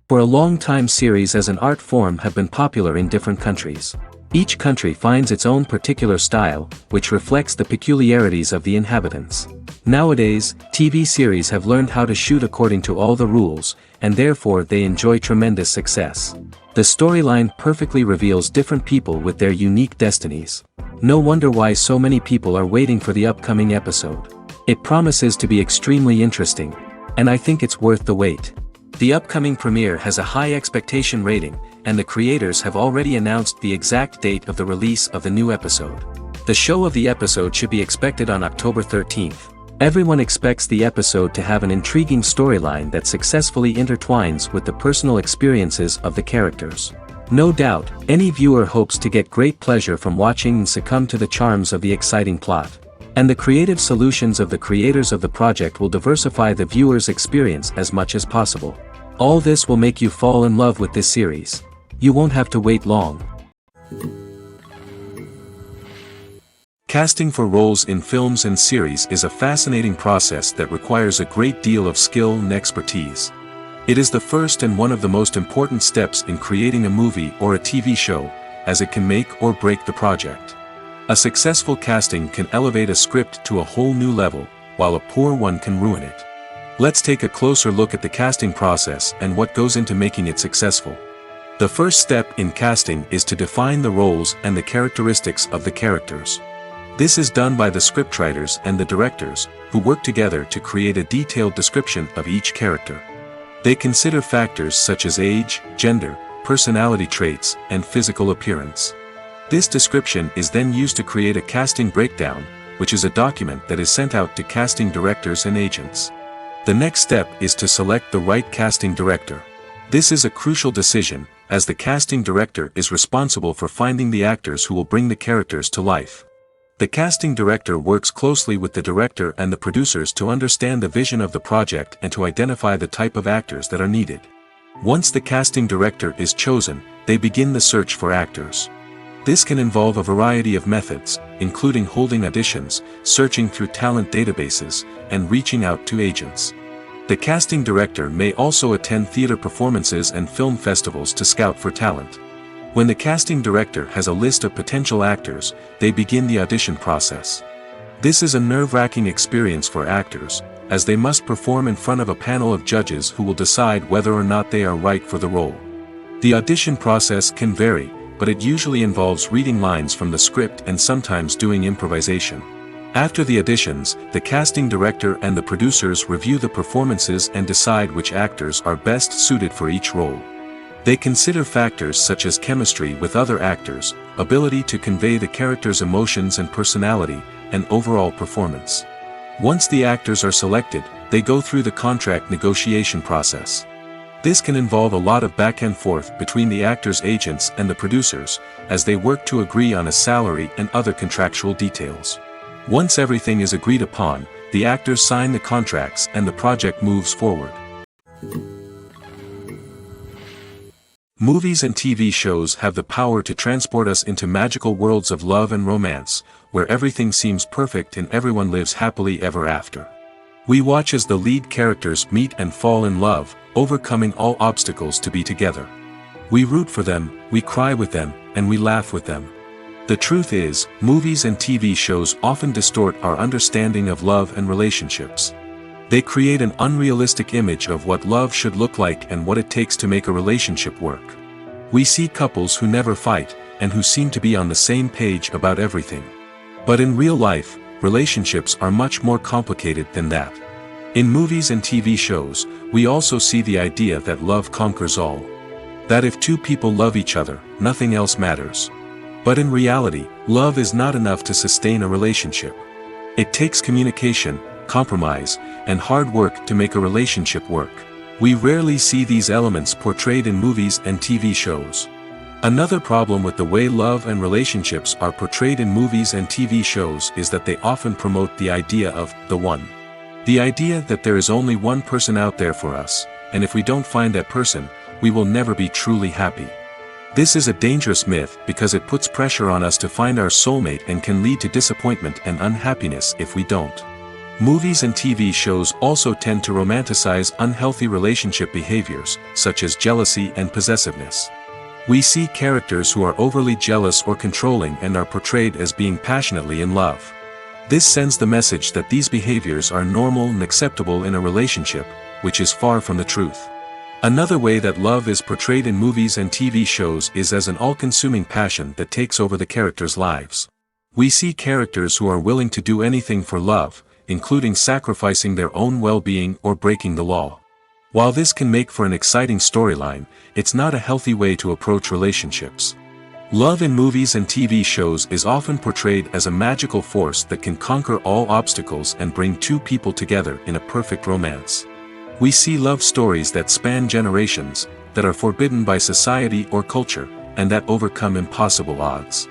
For a long time, series as an art form have been popular in different countries. Each country finds its own particular style, which reflects the peculiarities of the inhabitants. Nowadays, TV series have learned how to shoot according to all the rules, and therefore they enjoy tremendous success. The storyline perfectly reveals different people with their unique destinies. No wonder why so many people are waiting for the upcoming episode. It promises to be extremely interesting, and I think it's worth the wait. The upcoming premiere has a high expectation rating, and the creators have already announced the exact date of the release of the new episode. The show of the episode should be expected on October 13th. Everyone expects the episode to have an intriguing storyline that successfully intertwines with the personal experiences of the characters. No doubt, any viewer hopes to get great pleasure from watching and succumb to the charms of the exciting plot. And the creative solutions of the creators of the project will diversify the viewer's experience as much as possible. All this will make you fall in love with this series. You won't have to wait long. Casting for roles in films and series is a fascinating process that requires a great deal of skill and expertise. It is the first and one of the most important steps in creating a movie or a TV show, as it can make or break the project. A successful casting can elevate a script to a whole new level, while a poor one can ruin it. Let's take a closer look at the casting process and what goes into making it successful. The first step in casting is to define the roles and the characteristics of the characters. This is done by the scriptwriters and the directors, who work together to create a detailed description of each character. They consider factors such as age, gender, personality traits, and physical appearance. This description is then used to create a casting breakdown, which is a document that is sent out to casting directors and agents. The next step is to select the right casting director. This is a crucial decision, as the casting director is responsible for finding the actors who will bring the characters to life. The casting director works closely with the director and the producers to understand the vision of the project and to identify the type of actors that are needed. Once the casting director is chosen, they begin the search for actors. This can involve a variety of methods, including holding auditions, searching through talent databases, and reaching out to agents. The casting director may also attend theater performances and film festivals to scout for talent. When the casting director has a list of potential actors, they begin the audition process. This is a nerve-wracking experience for actors, as they must perform in front of a panel of judges who will decide whether or not they are right for the role. The audition process can vary, but it usually involves reading lines from the script and sometimes doing improvisation. After the auditions, the casting director and the producers review the performances and decide which actors are best suited for each role. They consider factors such as chemistry with other actors, ability to convey the character's emotions and personality, and overall performance. Once the actors are selected, they go through the contract negotiation process. This can involve a lot of back and forth between the actors' agents and the producers, as they work to agree on a salary and other contractual details. Once everything is agreed upon, the actors sign the contracts and the project moves forward. Movies and TV shows have the power to transport us into magical worlds of love and romance, where everything seems perfect and everyone lives happily ever after. We watch as the lead characters meet and fall in love, overcoming all obstacles to be together. We root for them, we cry with them, and we laugh with them. The truth is, movies and TV shows often distort our understanding of love and relationships. They create an unrealistic image of what love should look like and what it takes to make a relationship work. We see couples who never fight, and who seem to be on the same page about everything. But in real life, relationships are much more complicated than that. In movies and TV shows, we also see the idea that love conquers all. That if two people love each other, nothing else matters. But in reality, love is not enough to sustain a relationship. It takes communication, compromise, and hard work to make a relationship work. We rarely see these elements portrayed in movies and TV shows. Another problem with the way love and relationships are portrayed in movies and TV shows is that they often promote the idea of the one. The idea that there is only one person out there for us, and if we don't find that person, we will never be truly happy. This is a dangerous myth because it puts pressure on us to find our soulmate and can lead to disappointment and unhappiness if we don't. Movies and TV shows also tend to romanticize unhealthy relationship behaviors, such as jealousy and possessiveness. We see characters who are overly jealous or controlling and are portrayed as being passionately in love. This sends the message that these behaviors are normal and acceptable in a relationship, which is far from the truth. Another way that love is portrayed in movies and TV shows is as an all-consuming passion that takes over the characters' lives. We see characters who are willing to do anything for love, including sacrificing their own well-being or breaking the law. While this can make for an exciting storyline, it's not a healthy way to approach relationships. Love in movies and TV shows is often portrayed as a magical force that can conquer all obstacles and bring two people together in a perfect romance. We see love stories that span generations, that are forbidden by society or culture, and that overcome impossible odds.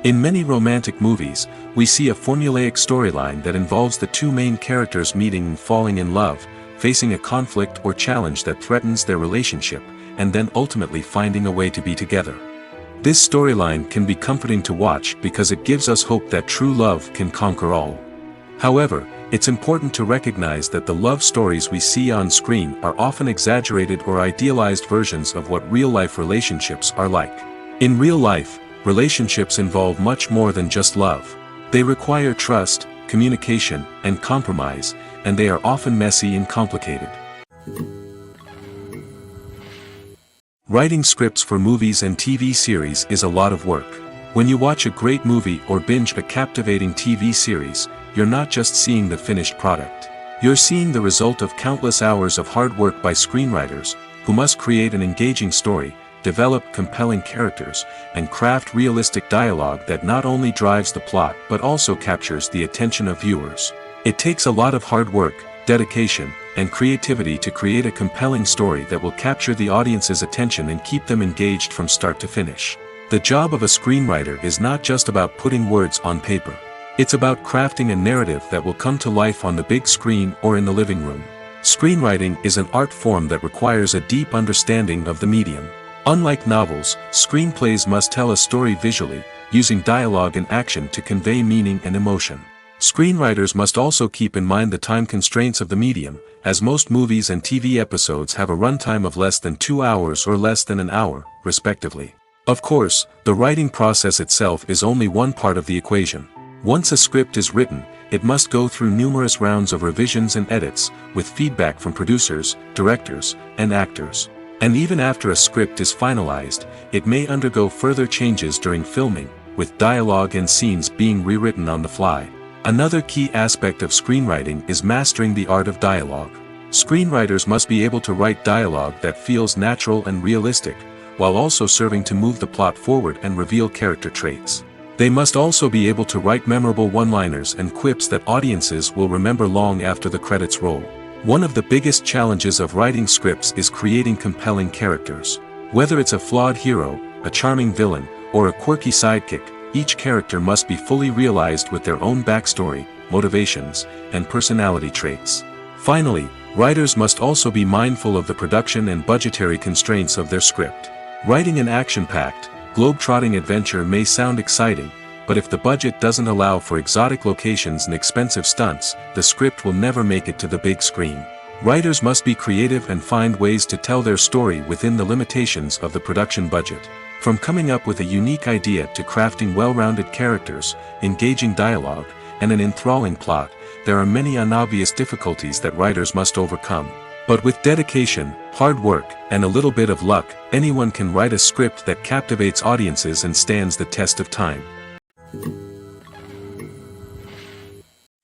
In many romantic movies, we see a formulaic storyline that involves the two main characters meeting and falling in love, facing a conflict or challenge that threatens their relationship, and then ultimately finding a way to be together. This storyline can be comforting to watch because it gives us hope that true love can conquer all. However, it's important to recognize that the love stories we see on screen are often exaggerated or idealized versions of what real-life relationships are like. In real life, relationships involve much more than just love. They require trust, communication, and compromise, and they are often messy and complicated. Writing scripts for movies and TV series is a lot of work. When you watch a great movie or binge a captivating TV series, you're not just seeing the finished product. You're seeing the result of countless hours of hard work by screenwriters, who must create an engaging story, develop compelling characters, and craft realistic dialogue that not only drives the plot but also captures the attention of viewers. It takes a lot of hard work, dedication, and creativity to create a compelling story that will capture the audience's attention and keep them engaged from start to finish. The job of a screenwriter is not just about putting words on paper. It's about crafting a narrative that will come to life on the big screen or in the living room. Screenwriting is an art form that requires a deep understanding of the medium. Unlike novels, screenplays must tell a story visually, using dialogue and action to convey meaning and emotion. Screenwriters must also keep in mind the time constraints of the medium, as most movies and TV episodes have a runtime of less than 2 hours or less than an hour, respectively. Of course, the writing process itself is only one part of the equation. Once a script is written, it must go through numerous rounds of revisions and edits, with feedback from producers, directors, and actors. And even after a script is finalized, it may undergo further changes during filming, with dialogue and scenes being rewritten on the fly. Another key aspect of screenwriting is mastering the art of dialogue. Screenwriters must be able to write dialogue that feels natural and realistic, while also serving to move the plot forward and reveal character traits. They must also be able to write memorable one-liners and quips that audiences will remember long after the credits roll. One of the biggest challenges of writing scripts is creating compelling characters. Whether it's a flawed hero, a charming villain, or a quirky sidekick, each character must be fully realized with their own backstory, motivations, and personality traits. Finally, writers must also be mindful of the production and budgetary constraints of their script. Writing an action-packed, globe-trotting adventure may sound exciting, but if the budget doesn't allow for exotic locations and expensive stunts, the script will never make it to the big screen. Writers must be creative and find ways to tell their story within the limitations of the production budget. From coming up with a unique idea to crafting well-rounded characters, engaging dialogue, and an enthralling plot, there are many unobvious difficulties that writers must overcome. But with dedication, hard work, and a little bit of luck, anyone can write a script that captivates audiences and stands the test of time.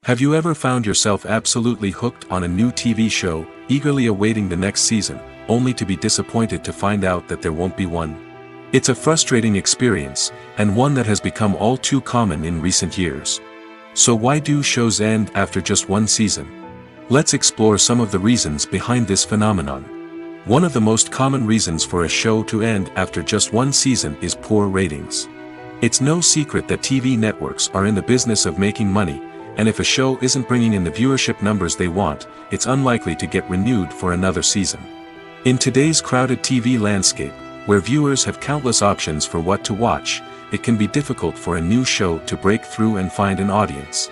Have you ever found yourself absolutely hooked on a new TV show, eagerly awaiting the next season, only to be disappointed to find out that there won't be one? It's a frustrating experience, and one that has become all too common in recent years. So why do shows end after just one season? Let's explore some of the reasons behind this phenomenon. One of the most common reasons for a show to end after just one season is poor ratings. It's no secret that TV networks are in the business of making money, and if a show isn't bringing in the viewership numbers they want, it's unlikely to get renewed for another season. In today's crowded TV landscape, where viewers have countless options for what to watch, it can be difficult for a new show to break through and find an audience.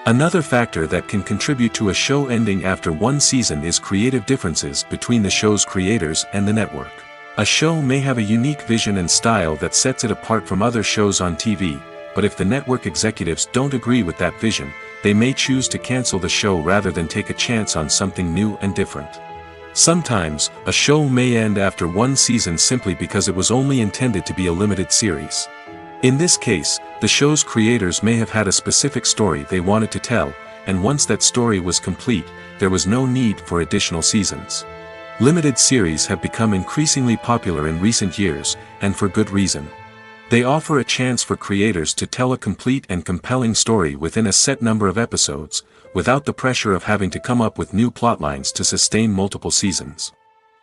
Another factor that can contribute to a show ending after one season is creative differences between the show's creators and the network. A show may have a unique vision and style that sets it apart from other shows on TV, but if the network executives don't agree with that vision, they may choose to cancel the show rather than take a chance on something new and different. Sometimes, a show may end after one season simply because it was only intended to be a limited series. In this case, the show's creators may have had a specific story they wanted to tell, and once that story was complete, there was no need for additional seasons. Limited series have become increasingly popular in recent years, and for good reason. They offer a chance for creators to tell a complete and compelling story within a set number of episodes, without the pressure of having to come up with new plotlines to sustain multiple seasons.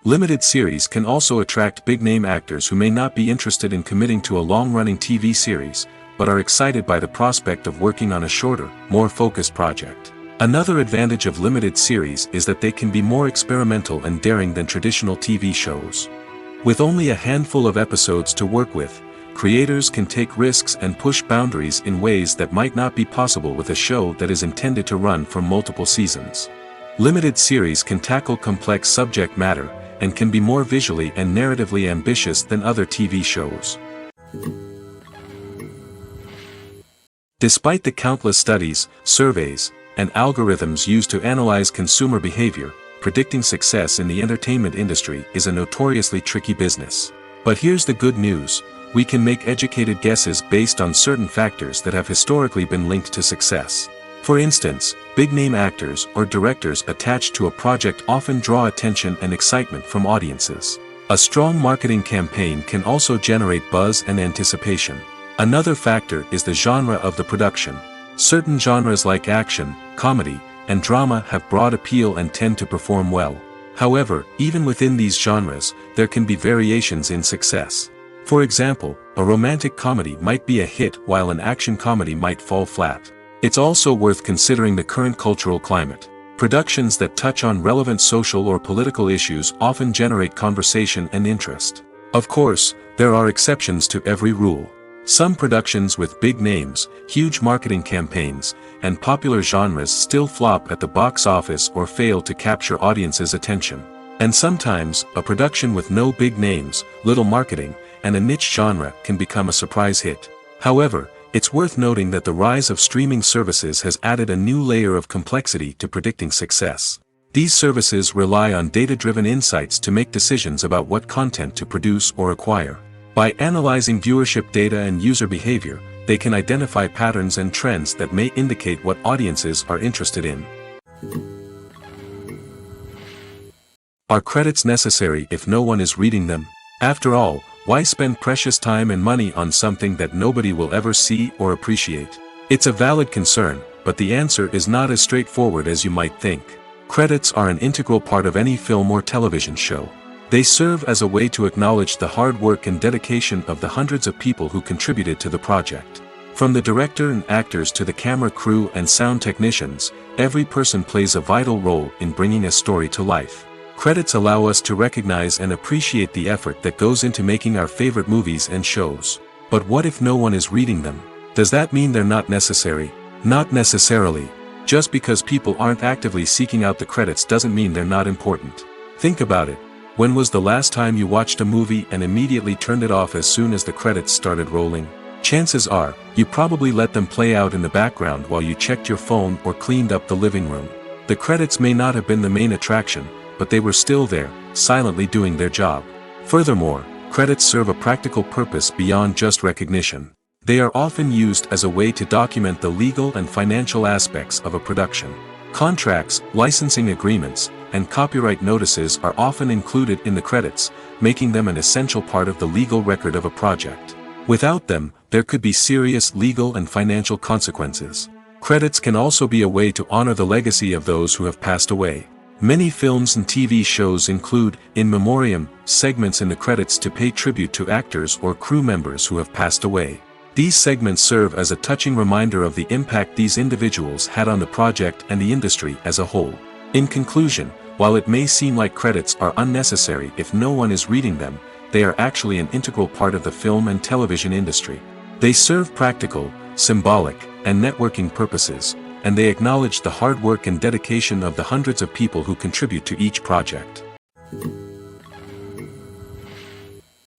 Limited series can also attract big-name actors who may not be interested in committing to a long-running TV series, but are excited by the prospect of working on a shorter, more focused project. Another advantage of limited series is that they can be more experimental and daring than traditional TV shows. With only a handful of episodes to work with, creators can take risks and push boundaries in ways that might not be possible with a show that is intended to run for multiple seasons. Limited series can tackle complex subject matter, and can be more visually and narratively ambitious than other TV shows. Despite the countless studies, surveys, and algorithms used to analyze consumer behavior, predicting success in the entertainment industry is a notoriously tricky business. But here's the good news: we can make educated guesses based on certain factors that have historically been linked to success. For instance, big-name actors or directors attached to a project often draw attention and excitement from audiences. A strong marketing campaign can also generate buzz and anticipation. Another factor is the genre of the production. Certain genres like action, comedy, and drama have broad appeal and tend to perform well. However, even within these genres, there can be variations in success. For example, a romantic comedy might be a hit while an action comedy might fall flat. It's also worth considering the current cultural climate. Productions that touch on relevant social or political issues often generate conversation and interest. Of course, there are exceptions to every rule. Some productions with big names, huge marketing campaigns, and popular genres still flop at the box office or fail to capture audiences' attention. And sometimes, a production with no big names, little marketing, and a niche genre can become a surprise hit. However, it's worth noting that the rise of streaming services has added a new layer of complexity to predicting success. These services rely on data-driven insights to make decisions about what content to produce or acquire. By analyzing viewership data and user behavior, they can identify patterns and trends that may indicate what audiences are interested in. Are credits necessary if no one is reading them? After all, why spend precious time and money on something that nobody will ever see or appreciate? It's a valid concern, but the answer is not as straightforward as you might think. Credits are an integral part of any film or television show. They serve as a way to acknowledge the hard work and dedication of the hundreds of people who contributed to the project. From the director and actors to the camera crew and sound technicians, every person plays a vital role in bringing a story to life. Credits allow us to recognize and appreciate the effort that goes into making our favorite movies and shows. But what if no one is reading them? Does that mean they're not necessary? Not necessarily. Just because people aren't actively seeking out the credits doesn't mean they're not important. Think about it. When was the last time you watched a movie and immediately turned it off as soon as the credits started rolling? Chances are, you probably let them play out in the background while you checked your phone or cleaned up the living room. The credits may not have been the main attraction, but they were still there, silently doing their job. Furthermore, credits serve a practical purpose beyond just recognition. They are often used as a way to document the legal and financial aspects of a production. Contracts, licensing agreements, and copyright notices are often included in the credits, making them an essential part of the legal record of a project. Without them, there could be serious legal and financial consequences. Credits can also be a way to honor the legacy of those who have passed away. Many films and TV shows include, in memoriam, segments in the credits to pay tribute to actors or crew members who have passed away. These segments serve as a touching reminder of the impact these individuals had on the project and the industry as a whole. In conclusion, while it may seem like credits are unnecessary if no one is reading them, they are actually an integral part of the film and television industry. They serve practical, symbolic, and networking purposes, and they acknowledge the hard work and dedication of the hundreds of people who contribute to each project.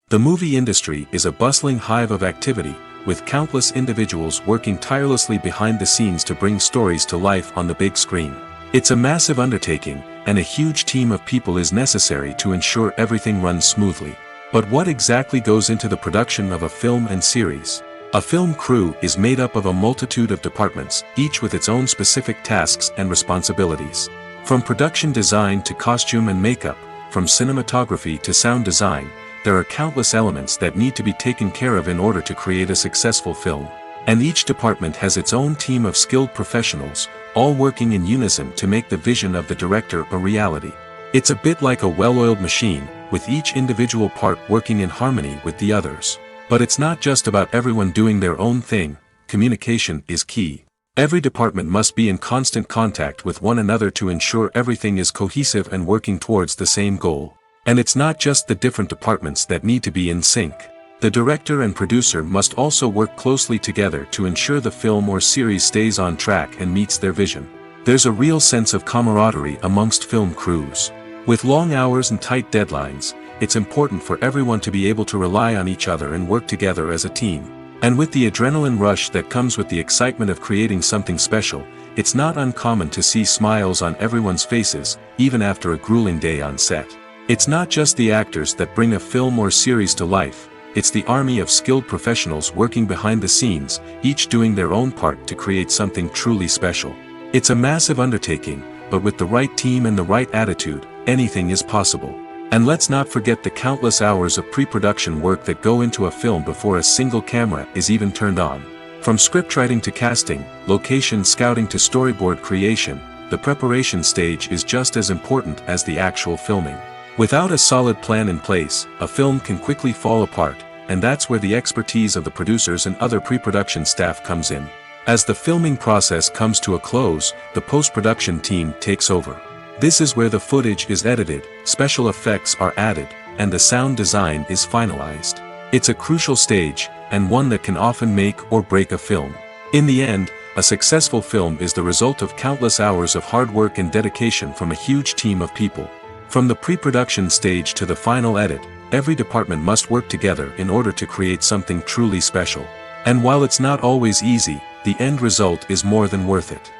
The movie industry is a bustling hive of activity, with countless individuals working tirelessly behind the scenes to bring stories to life on the big screen. It's a massive undertaking, and a huge team of people is necessary to ensure everything runs smoothly. But what exactly goes into the production of a film and series? A film crew is made up of a multitude of departments, each with its own specific tasks and responsibilities. From production design to costume and makeup, from cinematography to sound design, there are countless elements that need to be taken care of in order to create a successful film. And each department has its own team of skilled professionals, all working in unison to make the vision of the director a reality. It's a bit like a well-oiled machine, with each individual part working in harmony with the others. But it's not just about everyone doing their own thing. Communication is key. Every department must be in constant contact with one another to ensure everything is cohesive and working towards the same goal. And it's not just the different departments that need to be in sync. The director and producer must also work closely together to ensure the film or series stays on track and meets their vision. There's a real sense of camaraderie amongst film crews. With long hours and tight deadlines, it's important for everyone to be able to rely on each other and work together as a team. And with the adrenaline rush that comes with the excitement of creating something special, it's not uncommon to see smiles on everyone's faces, even after a grueling day on set. It's not just the actors that bring a film or series to life, it's the army of skilled professionals working behind the scenes, each doing their own part to create something truly special. It's a massive undertaking, but with the right team and the right attitude, anything is possible. And let's not forget the countless hours of pre-production work that go into a film before a single camera is even turned on. From scriptwriting to casting, location scouting to storyboard creation, the preparation stage is just as important as the actual filming. Without a solid plan in place, a film can quickly fall apart, and that's where the expertise of the producers and other pre-production staff comes in. As the filming process comes to a close, the post-production team takes over. This is where the footage is edited, special effects are added, and the sound design is finalized. It's a crucial stage, and one that can often make or break a film. In the end, a successful film is the result of countless hours of hard work and dedication from a huge team of people. From the pre-production stage to the final edit, every department must work together in order to create something truly special. And while it's not always easy, the end result is more than worth it.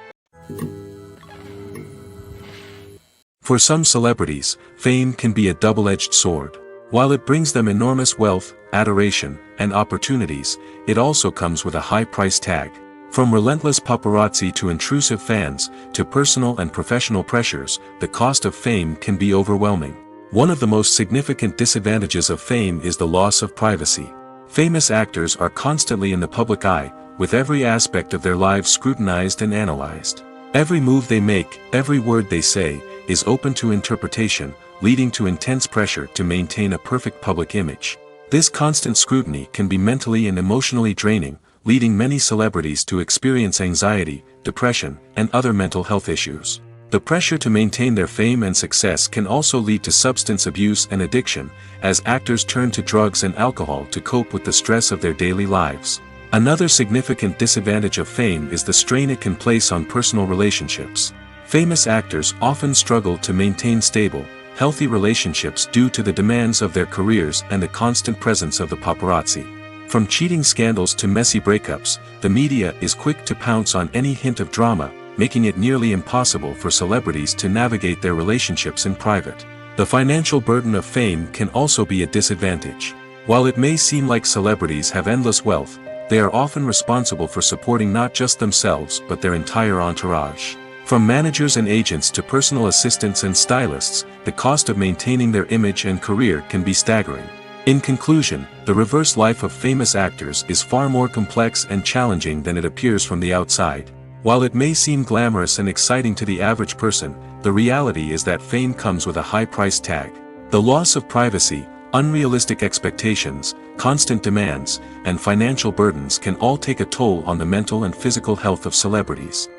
For some celebrities, fame can be a double-edged sword. While it brings them enormous wealth, adoration, and opportunities, it also comes with a high price tag. From relentless paparazzi to intrusive fans, to personal and professional pressures, the cost of fame can be overwhelming. One of the most significant disadvantages of fame is the loss of privacy. Famous actors are constantly in the public eye, with every aspect of their lives scrutinized and analyzed. Every move they make, every word they say, is open to interpretation, leading to intense pressure to maintain a perfect public image. This constant scrutiny can be mentally and emotionally draining, leading many celebrities to experience anxiety, depression, and other mental health issues. The pressure to maintain their fame and success can also lead to substance abuse and addiction, as actors turn to drugs and alcohol to cope with the stress of their daily lives. Another significant disadvantage of fame is the strain it can place on personal relationships. Famous actors often struggle to maintain stable, healthy relationships due to the demands of their careers and the constant presence of the paparazzi. From cheating scandals to messy breakups, the media is quick to pounce on any hint of drama, making it nearly impossible for celebrities to navigate their relationships in private. The financial burden of fame can also be a disadvantage. While it may seem like celebrities have endless wealth, they are often responsible for supporting not just themselves but their entire entourage. From managers and agents to personal assistants and stylists, the cost of maintaining their image and career can be staggering. In conclusion, the reverse life of famous actors is far more complex and challenging than it appears from the outside. While it may seem glamorous and exciting to the average person, the reality is that fame comes with a high price tag. The loss of privacy, unrealistic expectations, constant demands, and financial burdens can all take a toll on the mental and physical health of celebrities.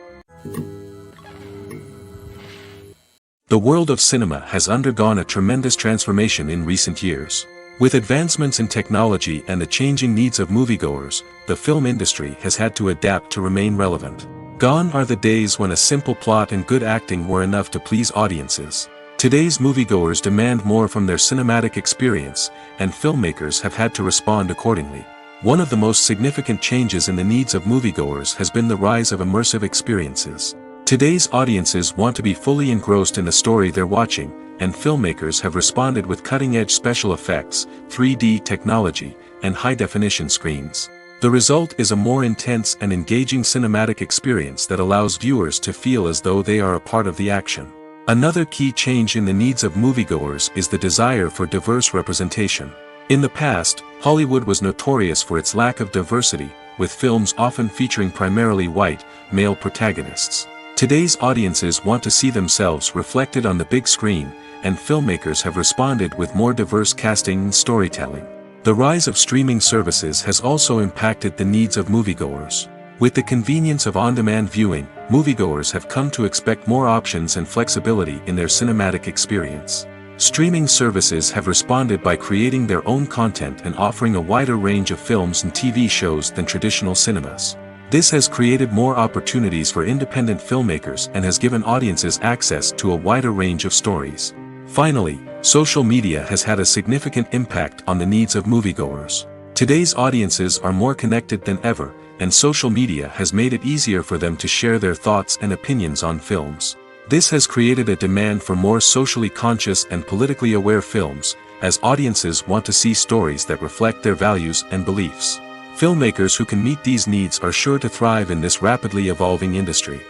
The world of cinema has undergone a tremendous transformation in recent years. With advancements in technology and the changing needs of moviegoers, the film industry has had to adapt to remain relevant. Gone are the days when a simple plot and good acting were enough to please audiences. Today's moviegoers demand more from their cinematic experience, and filmmakers have had to respond accordingly. One of the most significant changes in the needs of moviegoers has been the rise of immersive experiences. Today's audiences want to be fully engrossed in the story they're watching, and filmmakers have responded with cutting-edge special effects, 3D technology, and high-definition screens. The result is a more intense and engaging cinematic experience that allows viewers to feel as though they are a part of the action. Another key change in the needs of moviegoers is the desire for diverse representation. In the past, Hollywood was notorious for its lack of diversity, with films often featuring primarily white, male protagonists. Today's audiences want to see themselves reflected on the big screen, and filmmakers have responded with more diverse casting and storytelling. The rise of streaming services has also impacted the needs of moviegoers. With the convenience of on-demand viewing, moviegoers have come to expect more options and flexibility in their cinematic experience. Streaming services have responded by creating their own content and offering a wider range of films and TV shows than traditional cinemas. This has created more opportunities for independent filmmakers and has given audiences access to a wider range of stories. Finally, social media has had a significant impact on the needs of moviegoers. Today's audiences are more connected than ever, and social media has made it easier for them to share their thoughts and opinions on films. This has created a demand for more socially conscious and politically aware films, as audiences want to see stories that reflect their values and beliefs. Filmmakers who can meet these needs are sure to thrive in this rapidly evolving industry.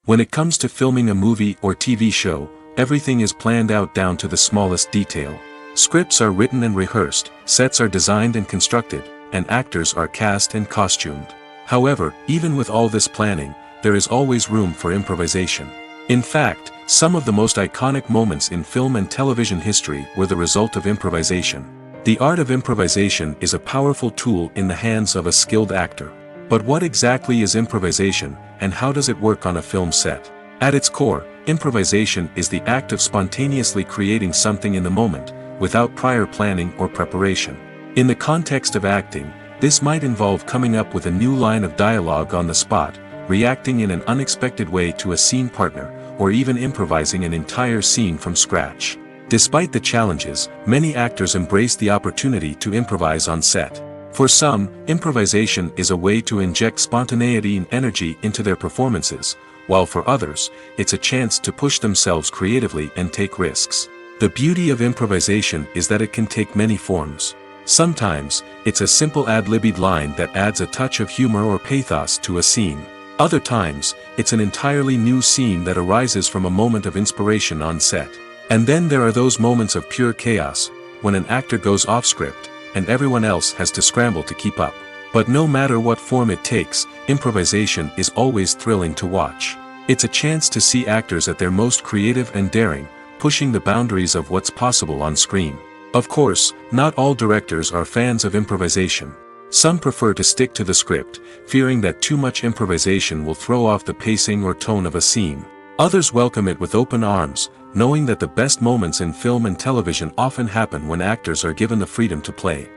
When it comes to filming a movie or TV show, everything is planned out down to the smallest detail. Scripts are written and rehearsed, sets are designed and constructed, and actors are cast and costumed. However, even with all this planning, there is always room for improvisation. In fact, some of the most iconic moments in film and television history were the result of improvisation. The art of improvisation is a powerful tool in the hands of a skilled actor. But what exactly is improvisation, and how does it work on a film set? At its core, improvisation is the act of spontaneously creating something in the moment, without prior planning or preparation. In the context of acting, this might involve coming up with a new line of dialogue on the spot, reacting in an unexpected way to a scene partner, or even improvising an entire scene from scratch. Despite the challenges, many actors embrace the opportunity to improvise on set. For some, improvisation is a way to inject spontaneity and energy into their performances, while for others, it's a chance to push themselves creatively and take risks. The beauty of improvisation is that it can take many forms. Sometimes, it's a simple ad-libbed line that adds a touch of humor or pathos to a scene. Other times, it's an entirely new scene that arises from a moment of inspiration on set. And then there are those moments of pure chaos, when an actor goes off script, and everyone else has to scramble to keep up. But no matter what form it takes, improvisation is always thrilling to watch. It's a chance to see actors at their most creative and daring, pushing the boundaries of what's possible on screen. Of course, not all directors are fans of improvisation. Some prefer to stick to the script, fearing that too much improvisation will throw off the pacing or tone of a scene. Others welcome it with open arms, knowing that the best moments in film and television often happen when actors are given the freedom to play.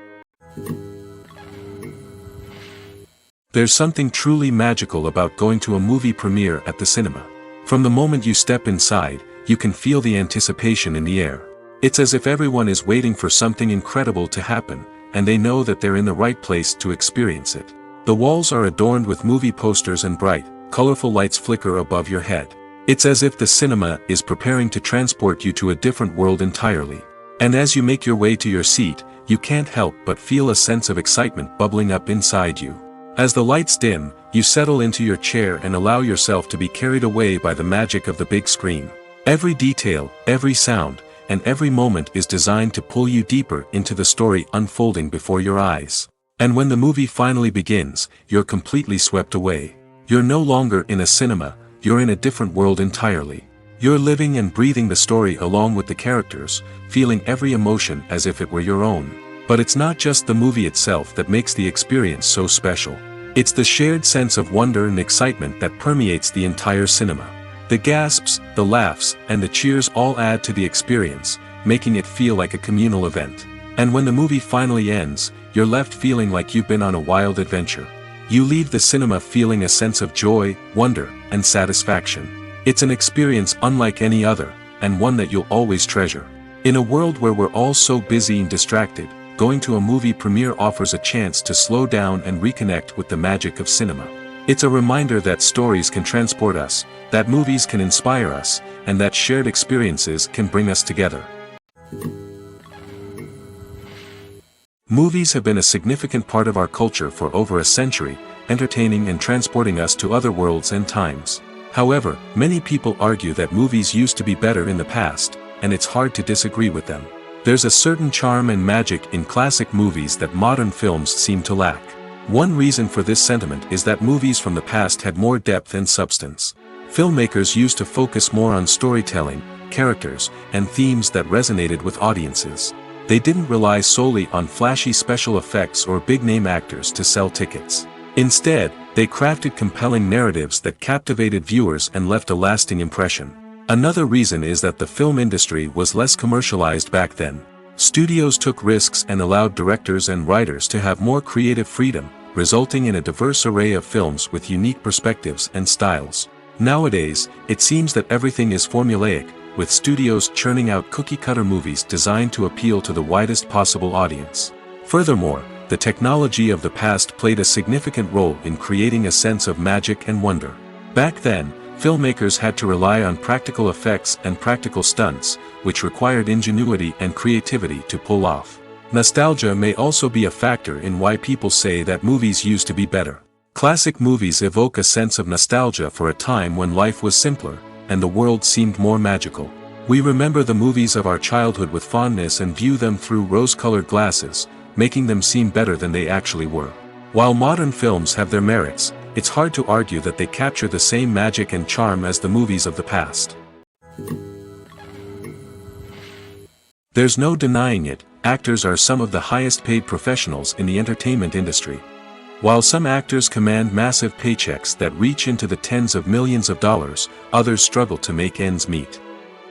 There's something truly magical about going to a movie premiere at the cinema. From the moment you step inside, you can feel the anticipation in the air. It's as if everyone is waiting for something incredible to happen, and they know that they're in the right place to experience it. The walls are adorned with movie posters and bright, colorful lights flicker above your head. It's as if the cinema is preparing to transport you to a different world entirely. And as you make your way to your seat, you can't help but feel a sense of excitement bubbling up inside you. As the lights dim, you settle into your chair and allow yourself to be carried away by the magic of the big screen. Every detail, every sound, and every moment is designed to pull you deeper into the story unfolding before your eyes. And when the movie finally begins, you're completely swept away. You're no longer in a cinema, you're in a different world entirely. You're living and breathing the story along with the characters, feeling every emotion as if it were your own. But it's not just the movie itself that makes the experience so special. It's the shared sense of wonder and excitement that permeates the entire cinema. The gasps, the laughs, and the cheers all add to the experience, making it feel like a communal event. And when the movie finally ends, you're left feeling like you've been on a wild adventure. You leave the cinema feeling a sense of joy, wonder, and satisfaction. It's an experience unlike any other, and one that you'll always treasure. In a world where we're all so busy and distracted, going to a movie premiere offers a chance to slow down and reconnect with the magic of cinema. It's a reminder that stories can transport us, that movies can inspire us, and that shared experiences can bring us together. Movies have been a significant part of our culture for over a century, entertaining and transporting us to other worlds and times. However, many people argue that movies used to be better in the past, and it's hard to disagree with them. There's a certain charm and magic in classic movies that modern films seem to lack. One reason for this sentiment is that movies from the past had more depth and substance. Filmmakers used to focus more on storytelling, characters, and themes that resonated with audiences. They didn't rely solely on flashy special effects or big-name actors to sell tickets. Instead, they crafted compelling narratives that captivated viewers and left a lasting impression. Another reason is that the film industry was less commercialized back then. Studios took risks and allowed directors and writers to have more creative freedom, resulting in a diverse array of films with unique perspectives and styles. Nowadays, it seems that everything is formulaic, with studios churning out cookie-cutter movies designed to appeal to the widest possible audience. Furthermore, the technology of the past played a significant role in creating a sense of magic and wonder. Back then, filmmakers had to rely on practical effects and practical stunts, which required ingenuity and creativity to pull off. Nostalgia may also be a factor in why people say that movies used to be better. Classic movies evoke a sense of nostalgia for a time when life was simpler, and the world seemed more magical. We remember the movies of our childhood with fondness and view them through rose-colored glasses, making them seem better than they actually were. While modern films have their merits, it's hard to argue that they capture the same magic and charm as the movies of the past. There's no denying it, actors are some of the highest-paid professionals in the entertainment industry. While some actors command massive paychecks that reach into the tens of millions of dollars, others struggle to make ends meet.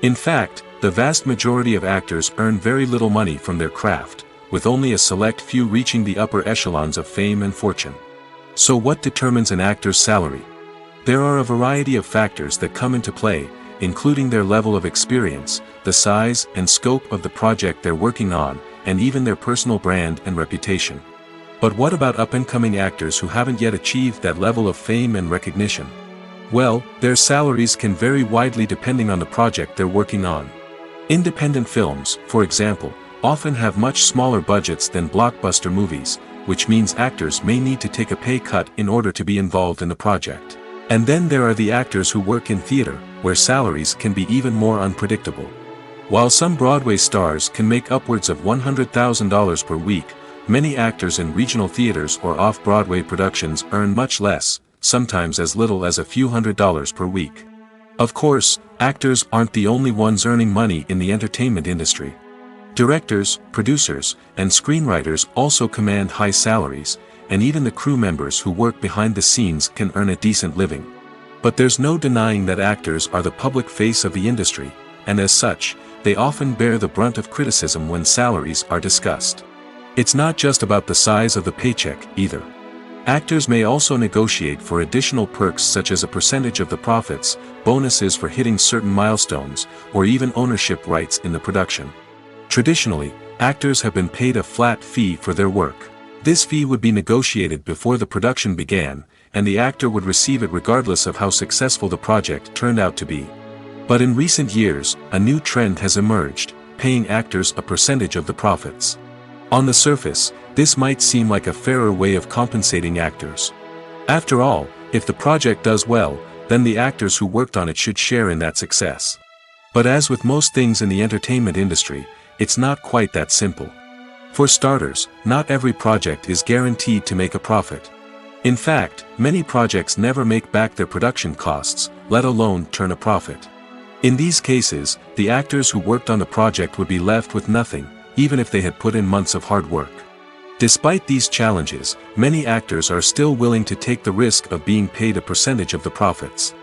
In fact, the vast majority of actors earn very little money from their craft, with only a select few reaching the upper echelons of fame and fortune. So what determines an actor's salary? There are a variety of factors that come into play, including their level of experience, the size and scope of the project they're working on, and even their personal brand and reputation. But what about up-and-coming actors who haven't yet achieved that level of fame and recognition? Well, their salaries can vary widely depending on the project they're working on. Independent films, for example, often have much smaller budgets than blockbuster movies, which means actors may need to take a pay cut in order to be involved in the project. And then there are the actors who work in theater, where salaries can be even more unpredictable. While some Broadway stars can make upwards of $100,000 per week, many actors in regional theaters or off-Broadway productions earn much less, sometimes as little as a few $100s per week. Of course, actors aren't the only ones earning money in the entertainment industry. Directors, producers, and screenwriters also command high salaries, and even the crew members who work behind the scenes can earn a decent living. But there's no denying that actors are the public face of the industry, and as such, they often bear the brunt of criticism when salaries are discussed. It's not just about the size of the paycheck, either. Actors may also negotiate for additional perks such as a percentage of the profits, bonuses for hitting certain milestones, or even ownership rights in the production. Traditionally, actors have been paid a flat fee for their work. This fee would be negotiated before the production began, and the actor would receive it regardless of how successful the project turned out to be. But in recent years, a new trend has emerged, paying actors a percentage of the profits. On the surface, this might seem like a fairer way of compensating actors. After all, if the project does well, then the actors who worked on it should share in that success. But as with most things in the entertainment industry, it's not quite that simple. For starters, not every project is guaranteed to make a profit. In fact, many projects never make back their production costs, let alone turn a profit. In these cases, the actors who worked on the project would be left with nothing, even if they had put in months of hard work. Despite these challenges, many actors are still willing to take the risk of being paid a percentage of the profits.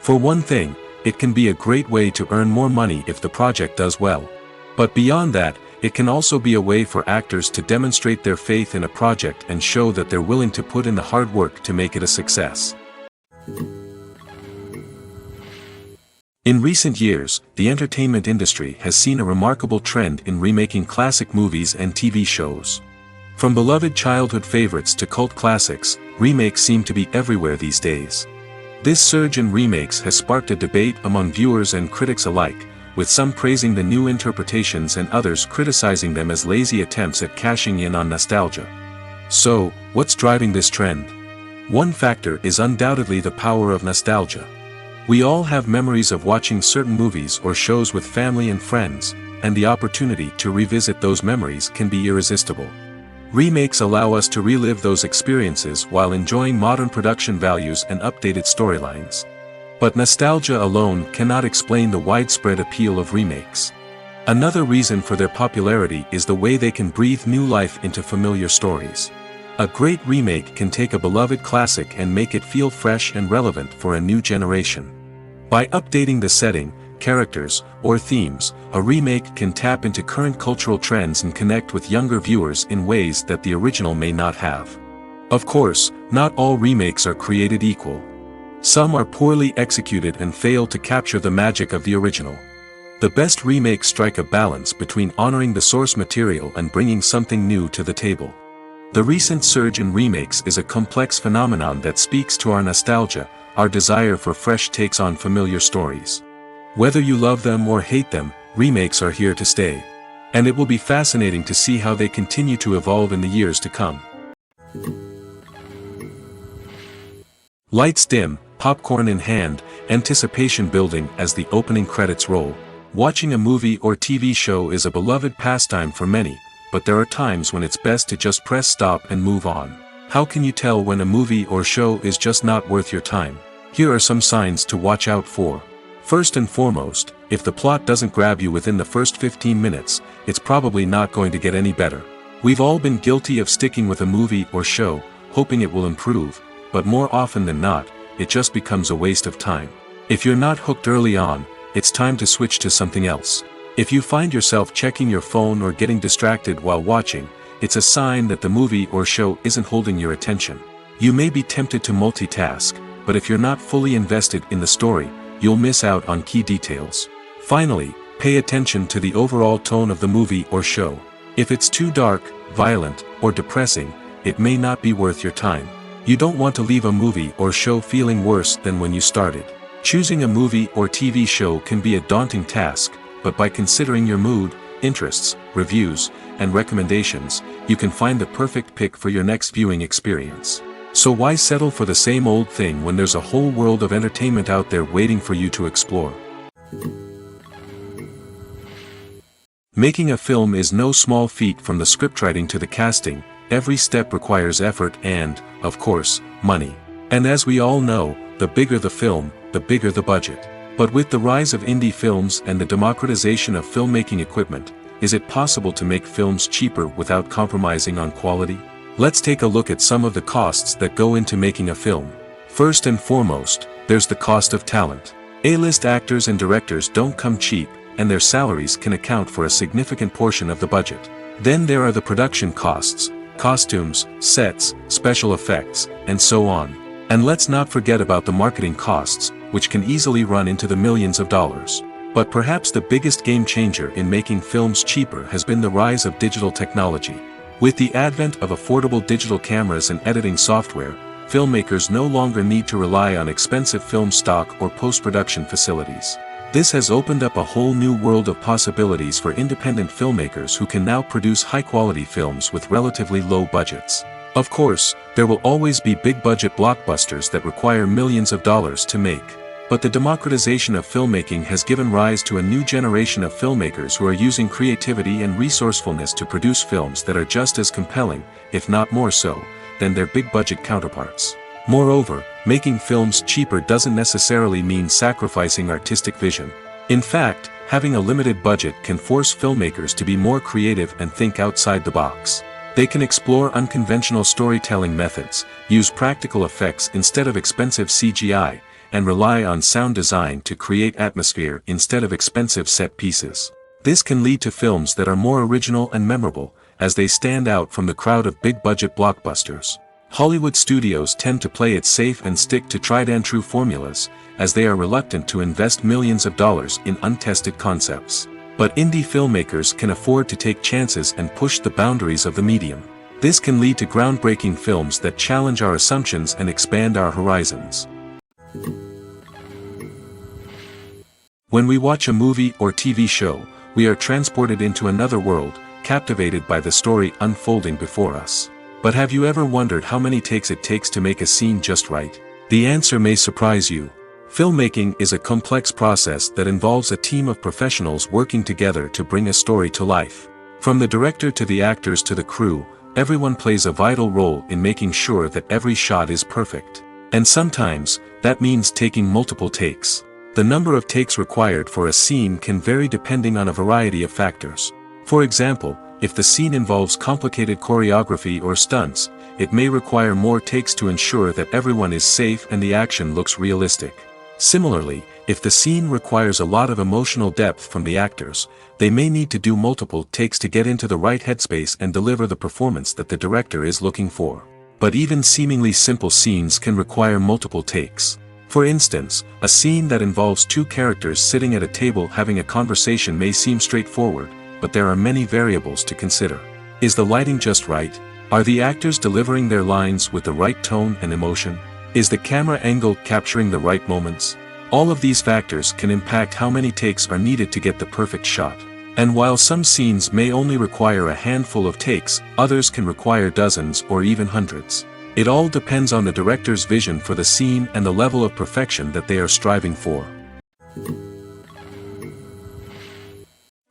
For one thing, it can be a great way to earn more money if the project does well. But beyond that, it can also be a way for actors to demonstrate their faith in a project and show that they're willing to put in the hard work to make it a success. In recent years, the entertainment industry has seen a remarkable trend in remaking classic movies and TV shows. From beloved childhood favorites to cult classics, remakes seem to be everywhere these days. This surge in remakes has sparked a debate among viewers and critics alike, with some praising the new interpretations and others criticizing them as lazy attempts at cashing in on nostalgia. So, what's driving this trend? One factor is undoubtedly the power of nostalgia. We all have memories of watching certain movies or shows with family and friends, and the opportunity to revisit those memories can be irresistible. Remakes allow us to relive those experiences while enjoying modern production values and updated storylines. But nostalgia alone cannot explain the widespread appeal of remakes. Another reason for their popularity is the way they can breathe new life into familiar stories. A great remake can take a beloved classic and make it feel fresh and relevant for a new generation. By updating the setting, characters, or themes, a remake can tap into current cultural trends and connect with younger viewers in ways that the original may not have. Of course, not all remakes are created equal. Some are poorly executed and fail to capture the magic of the original. The best remakes strike a balance between honoring the source material and bringing something new to the table. The recent surge in remakes is a complex phenomenon that speaks to our nostalgia, our desire for fresh takes on familiar stories. Whether you love them or hate them, remakes are here to stay. And it will be fascinating to see how they continue to evolve in the years to come. Lights dim, popcorn in hand, anticipation building as the opening credits roll. Watching a movie or TV show is a beloved pastime for many, but there are times when it's best to just press stop and move on. How can you tell when a movie or show is just not worth your time? Here are some signs to watch out for. First and foremost, if the plot doesn't grab you within the first 15 minutes, it's probably not going to get any better. We've all been guilty of sticking with a movie or show, hoping it will improve, but more often than not, it just becomes a waste of time. If you're not hooked early on, it's time to switch to something else. If you find yourself checking your phone or getting distracted while watching, it's a sign that the movie or show isn't holding your attention. You may be tempted to multitask, but if you're not fully invested in the story, you'll miss out on key details. Finally, pay attention to the overall tone of the movie or show. If it's too dark, violent, or depressing, it may not be worth your time. You don't want to leave a movie or show feeling worse than when you started. Choosing a movie or TV show can be a daunting task, but by considering your mood, interests, reviews, and recommendations, you can find the perfect pick for your next viewing experience. So why settle for the same old thing when there's a whole world of entertainment out there waiting for you to explore? Making a film is no small feat. From the scriptwriting to the casting, every step requires effort and, of course, money. And as we all know, the bigger the film, the bigger the budget. But with the rise of indie films and the democratization of filmmaking equipment, is it possible to make films cheaper without compromising on quality? Let's take a look at some of the costs that go into making a film. First and foremost, there's the cost of talent. A-list actors and directors don't come cheap, and their salaries can account for a significant portion of the budget. Then there are the production costs, costumes, sets, special effects, and so on. And let's not forget about the marketing costs, which can easily run into the millions of dollars. But perhaps the biggest game changer in making films cheaper has been the rise of digital technology. With the advent of affordable digital cameras and editing software, filmmakers no longer need to rely on expensive film stock or post-production facilities. This has opened up a whole new world of possibilities for independent filmmakers who can now produce high-quality films with relatively low budgets. Of course, there will always be big-budget blockbusters that require millions of dollars to make. But the democratization of filmmaking has given rise to a new generation of filmmakers who are using creativity and resourcefulness to produce films that are just as compelling, if not more so, than their big-budget counterparts. Moreover, making films cheaper doesn't necessarily mean sacrificing artistic vision. In fact, having a limited budget can force filmmakers to be more creative and think outside the box. They can explore unconventional storytelling methods, use practical effects instead of expensive CGI, and rely on sound design to create atmosphere instead of expensive set pieces. This can lead to films that are more original and memorable, as they stand out from the crowd of big-budget blockbusters. Hollywood studios tend to play it safe and stick to tried-and-true formulas, as they are reluctant to invest millions of dollars in untested concepts. But indie filmmakers can afford to take chances and push the boundaries of the medium. This can lead to groundbreaking films that challenge our assumptions and expand our horizons. When we watch a movie or TV show, we are transported into another world, captivated by the story unfolding before us. But have you ever wondered how many takes it takes to make a scene just right? The answer may surprise you. Filmmaking is a complex process that involves a team of professionals working together to bring a story to life. From the director to the actors to the crew, everyone plays a vital role in making sure that every shot is perfect. And sometimes, that means taking multiple takes. The number of takes required for a scene can vary depending on a variety of factors. For example, if the scene involves complicated choreography or stunts, it may require more takes to ensure that everyone is safe and the action looks realistic. Similarly, if the scene requires a lot of emotional depth from the actors, they may need to do multiple takes to get into the right headspace and deliver the performance that the director is looking for. But even seemingly simple scenes can require multiple takes. For instance, a scene that involves two characters sitting at a table having a conversation may seem straightforward, but there are many variables to consider. Is the lighting just right? Are the actors delivering their lines with the right tone and emotion? Is the camera angle capturing the right moments? All of these factors can impact how many takes are needed to get the perfect shot. And while some scenes may only require a handful of takes, others can require dozens or even hundreds. It all depends on the director's vision for the scene and the level of perfection that they are striving for.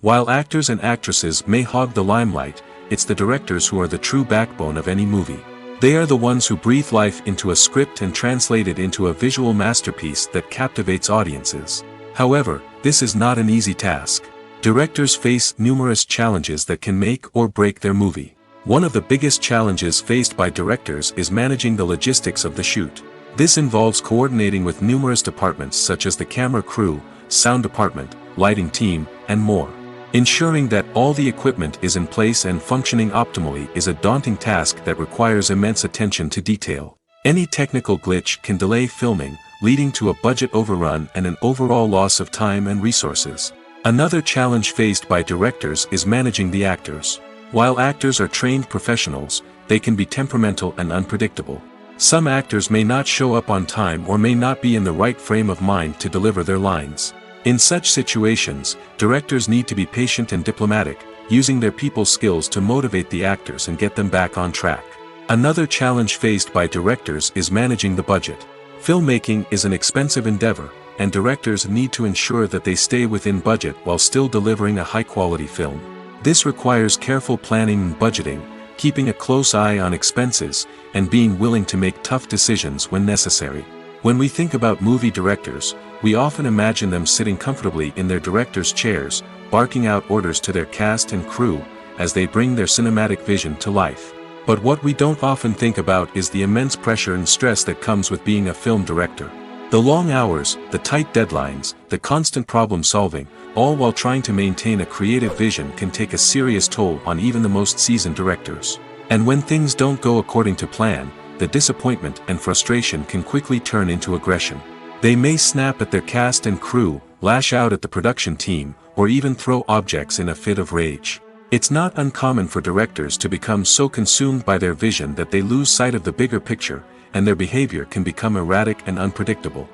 While actors and actresses may hog the limelight, it's the directors who are the true backbone of any movie. They are the ones who breathe life into a script and translate it into a visual masterpiece that captivates audiences. However, this is not an easy task. Directors face numerous challenges that can make or break their movie. One of the biggest challenges faced by directors is managing the logistics of the shoot. This involves coordinating with numerous departments such as the camera crew, sound department, lighting team, and more. Ensuring that all the equipment is in place and functioning optimally is a daunting task that requires immense attention to detail. Any technical glitch can delay filming, leading to a budget overrun and an overall loss of time and resources. Another challenge faced by directors is managing the actors. While actors are trained professionals, they can be temperamental and unpredictable. Some actors may not show up on time or may not be in the right frame of mind to deliver their lines. In such situations, directors need to be patient and diplomatic, using their people skills to motivate the actors and get them back on track. Another challenge faced by directors is managing the budget. Filmmaking is an expensive endeavor, and directors need to ensure that they stay within budget while still delivering a high-quality film. This requires careful planning and budgeting, keeping a close eye on expenses, and being willing to make tough decisions when necessary. When we think about movie directors, we often imagine them sitting comfortably in their director's chairs, barking out orders to their cast and crew, as they bring their cinematic vision to life. But what we don't often think about is the immense pressure and stress that comes with being a film director. The long hours, the tight deadlines, the constant problem solving, all while trying to maintain a creative vision can take a serious toll on even the most seasoned directors. And when things don't go according to plan, the disappointment and frustration can quickly turn into aggression. They may snap at their cast and crew, lash out at the production team, or even throw objects in a fit of rage. It's not uncommon for directors to become so consumed by their vision that they lose sight of the bigger picture, and their behavior can become erratic and unpredictable.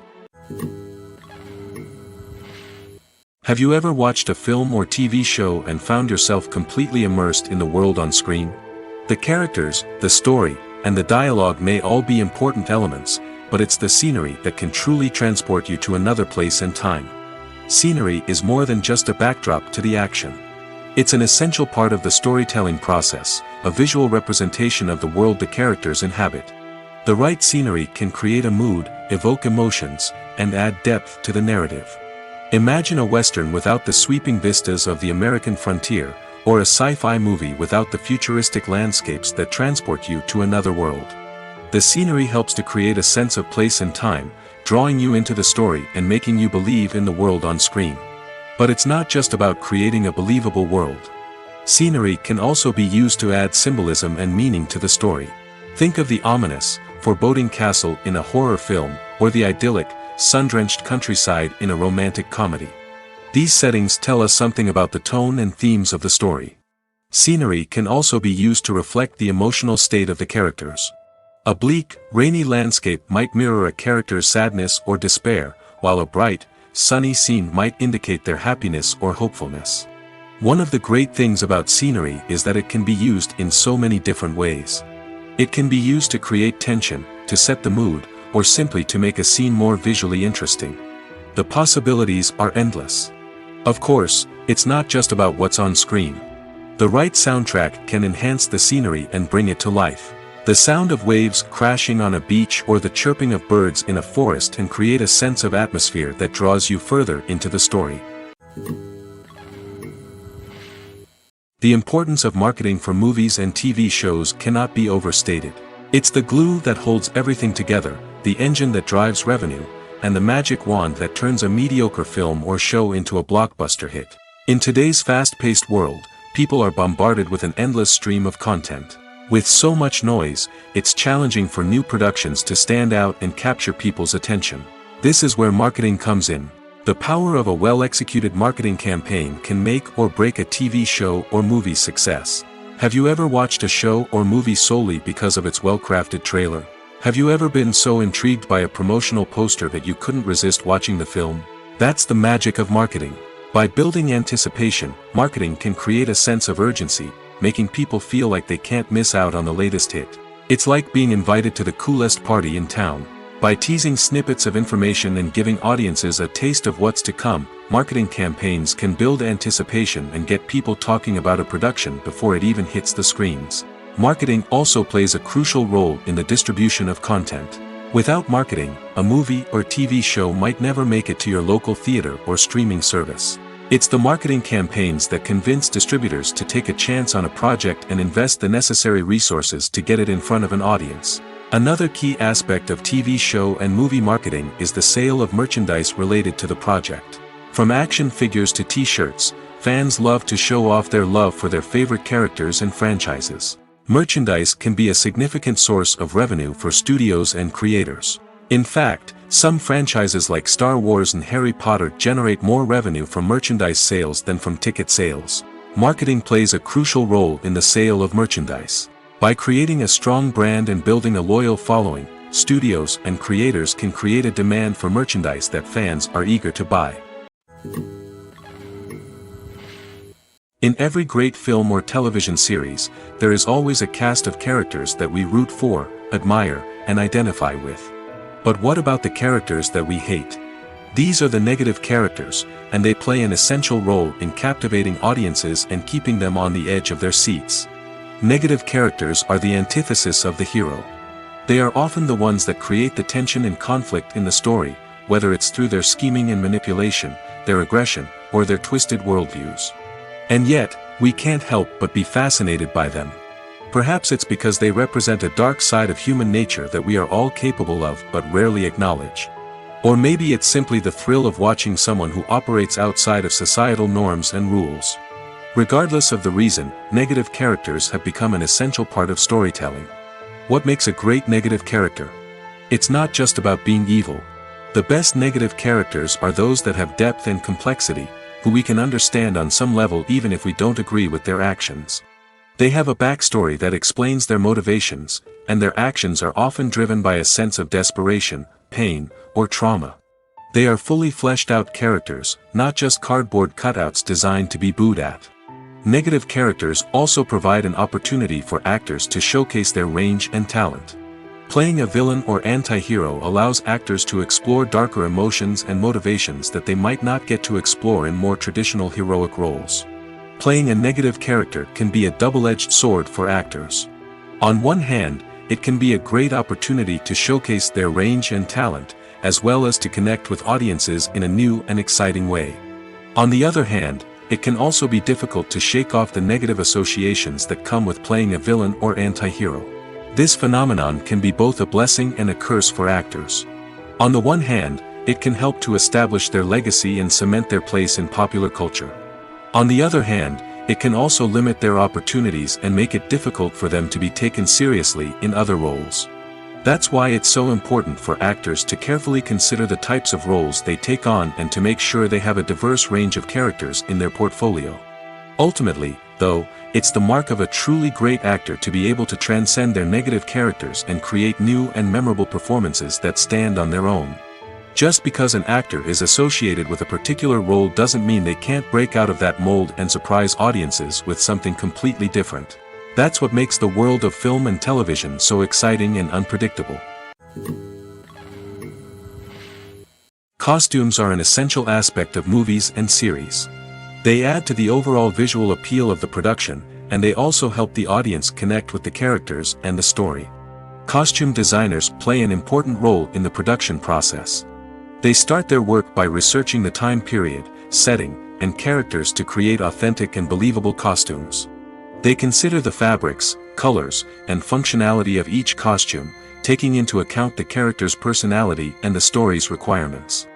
Have you ever watched a film or TV show and found yourself completely immersed in the world on screen? The characters, the story, and the dialogue may all be important elements, but it's the scenery that can truly transport you to another place and time. Scenery is more than just a backdrop to the action. It's an essential part of the storytelling process, a visual representation of the world the characters inhabit. The right scenery can create a mood, evoke emotions, and add depth to the narrative. Imagine a Western without the sweeping vistas of the American frontier, or a sci-fi movie without the futuristic landscapes that transport you to another world. The scenery helps to create a sense of place and time, drawing you into the story and making you believe in the world on screen. But it's not just about creating a believable world. Scenery can also be used to add symbolism and meaning to the story. Think of the ominous, foreboding castle in a horror film, or the idyllic, sun-drenched countryside in a romantic comedy. These settings tell us something about the tone and themes of the story. Scenery can also be used to reflect the emotional state of the characters. A bleak, rainy landscape might mirror a character's sadness or despair, while a bright, sunny scene might indicate their happiness or hopefulness. One of the great things about scenery is that it can be used in so many different ways. It can be used to create tension, to set the mood, or simply to make a scene more visually interesting. The possibilities are endless. Of course, it's not just about what's on screen. The right soundtrack can enhance the scenery and bring it to life. The sound of waves crashing on a beach or the chirping of birds in a forest can create a sense of atmosphere that draws you further into the story. The importance of marketing for movies and TV shows cannot be overstated. It's the glue that holds everything together, the engine that drives revenue, and the magic wand that turns a mediocre film or show into a blockbuster hit. In today's fast-paced world, people are bombarded with an endless stream of content. With so much noise, it's challenging for new productions to stand out and capture people's attention. This is where marketing comes in. The power of a well-executed marketing campaign can make or break a TV show or movie's success. Have you ever watched a show or movie solely because of its well-crafted trailer? Have you ever been so intrigued by a promotional poster that you couldn't resist watching the film? That's the magic of marketing. By building anticipation, marketing can create a sense of urgency, making people feel like they can't miss out on the latest hit. It's like being invited to the coolest party in town. By teasing snippets of information and giving audiences a taste of what's to come, marketing campaigns can build anticipation and get people talking about a production before it even hits the screens. Marketing also plays a crucial role in the distribution of content. Without marketing, a movie or TV show might never make it to your local theater or streaming service. It's the marketing campaigns that convince distributors to take a chance on a project and invest the necessary resources to get it in front of an audience. Another key aspect of TV show and movie marketing is the sale of merchandise related to the project. From action figures to t-shirts, fans love to show off their love for their favorite characters and franchises. Merchandise can be a significant source of revenue for studios and creators. In fact, some franchises like Star Wars and Harry Potter generate more revenue from merchandise sales than from ticket sales. Marketing plays a crucial role in the sale of merchandise. By creating a strong brand and building a loyal following, studios and creators can create a demand for merchandise that fans are eager to buy. In every great film or television series, there is always a cast of characters that we root for, admire, and identify with. But what about the characters that we hate? These are the negative characters, and they play an essential role in captivating audiences and keeping them on the edge of their seats. Negative characters are the antithesis of the hero. They are often the ones that create the tension and conflict in the story, whether it's through their scheming and manipulation, their aggression, or their twisted worldviews. And yet, we can't help but be fascinated by them. Perhaps it's because they represent a dark side of human nature that we are all capable of but rarely acknowledge. Or maybe it's simply the thrill of watching someone who operates outside of societal norms and rules. Regardless of the reason, negative characters have become an essential part of storytelling. What makes a great negative character? It's not just about being evil. The best negative characters are those that have depth and complexity, who we can understand on some level even if we don't agree with their actions. They have a backstory that explains their motivations, and their actions are often driven by a sense of desperation, pain, or trauma. They are fully fleshed out characters, not just cardboard cutouts designed to be booed at. Negative characters also provide an opportunity for actors to showcase their range and talent. Playing a villain or anti-hero allows actors to explore darker emotions and motivations that they might not get to explore in more traditional heroic roles. Playing a negative character can be a double-edged sword for actors. On one hand, it can be a great opportunity to showcase their range and talent, as well as to connect with audiences in a new and exciting way. On the other hand, it can also be difficult to shake off the negative associations that come with playing a villain or anti-hero. This phenomenon can be both a blessing and a curse for actors. On the one hand, it can help to establish their legacy and cement their place in popular culture. On the other hand, it can also limit their opportunities and make it difficult for them to be taken seriously in other roles. That's why it's so important for actors to carefully consider the types of roles they take on and to make sure they have a diverse range of characters in their portfolio. Ultimately, though, it's the mark of a truly great actor to be able to transcend their negative characters and create new and memorable performances that stand on their own. Just because an actor is associated with a particular role doesn't mean they can't break out of that mold and surprise audiences with something completely different. That's what makes the world of film and television so exciting and unpredictable. Costumes are an essential aspect of movies and series. They add to the overall visual appeal of the production, and they also help the audience connect with the characters and the story. Costume designers play an important role in the production process. They start their work by researching the time period, setting, and characters to create authentic and believable costumes. They consider the fabrics, colors, and functionality of each costume, taking into account the character's personality and the story's requirements.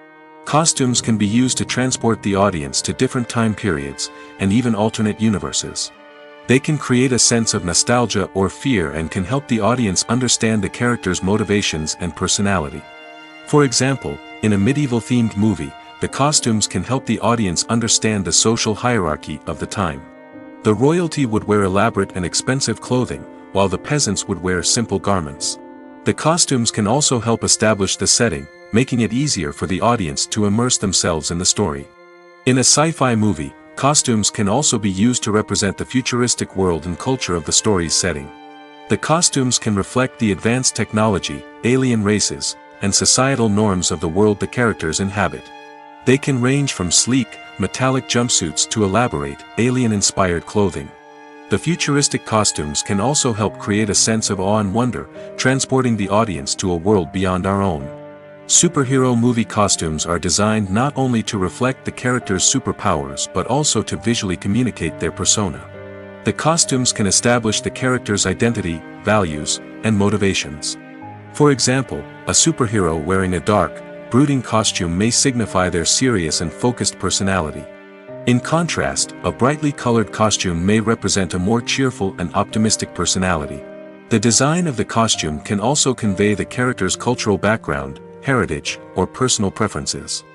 Costumes can be used to transport the audience to different time periods, and even alternate universes. They can create a sense of nostalgia or fear and can help the audience understand the character's motivations and personality. For example, in a medieval-themed movie, the costumes can help the audience understand the social hierarchy of the time. The royalty would wear elaborate and expensive clothing, while the peasants would wear simple garments. The costumes can also help establish the setting, making it easier for the audience to immerse themselves in the story. In a sci-fi movie, costumes can also be used to represent the futuristic world and culture of the story's setting. The costumes can reflect the advanced technology, alien races, and societal norms of the world the characters inhabit. They can range from sleek, metallic jumpsuits to elaborate, alien-inspired clothing. The futuristic costumes can also help create a sense of awe and wonder, transporting the audience to a world beyond our own. Superhero movie costumes are designed not only to reflect the character's superpowers but also to visually communicate their persona. The costumes can establish the character's identity, values, and motivations. For example, a superhero wearing a dark, brooding costume may signify their serious and focused personality. In contrast, a brightly colored costume may represent a more cheerful and optimistic personality. The design of the costume can also convey the character's cultural background, heritage, or personal preferences.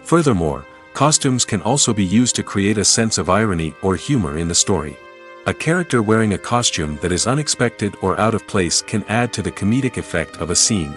Furthermore, costumes can also be used to create a sense of irony or humor in the story. A character wearing a costume that is unexpected or out of place can add to the comedic effect of a scene.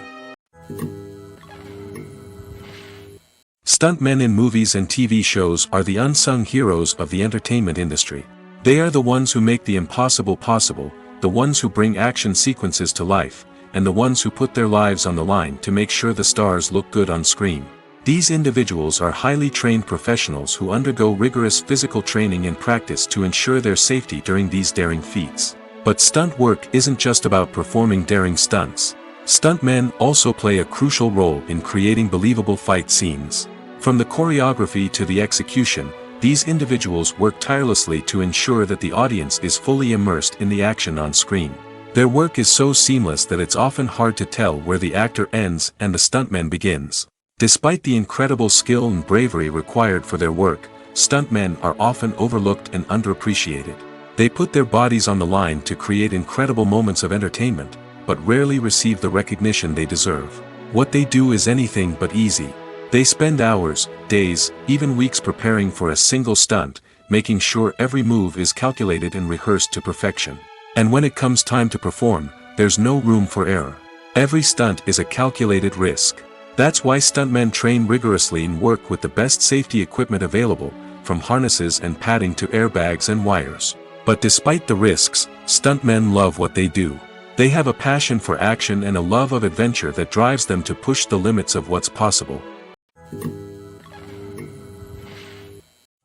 Stuntmen in movies and TV shows are the unsung heroes of the entertainment industry. They are the ones who make the impossible possible, the ones who bring action sequences to life, and the ones who put their lives on the line to make sure the stars look good on screen. These individuals are highly trained professionals who undergo rigorous physical training and practice to ensure their safety during these daring feats. But stunt work isn't just about performing daring stunts. Stuntmen also play a crucial role in creating believable fight scenes. From the choreography to the execution, these individuals work tirelessly to ensure that the audience is fully immersed in the action on screen. Their work is so seamless that it's often hard to tell where the actor ends and the stuntman begins. Despite the incredible skill and bravery required for their work, stuntmen are often overlooked and underappreciated. They put their bodies on the line to create incredible moments of entertainment, but rarely receive the recognition they deserve. What they do is anything but easy. They spend hours, days, even weeks preparing for a single stunt, making sure every move is calculated and rehearsed to perfection. And when it comes time to perform, there's no room for error. Every stunt is a calculated risk. That's why stuntmen train rigorously and work with the best safety equipment available, from harnesses and padding to airbags and wires. But despite the risks, stuntmen love what they do. They have a passion for action and a love of adventure that drives them to push the limits of what's possible.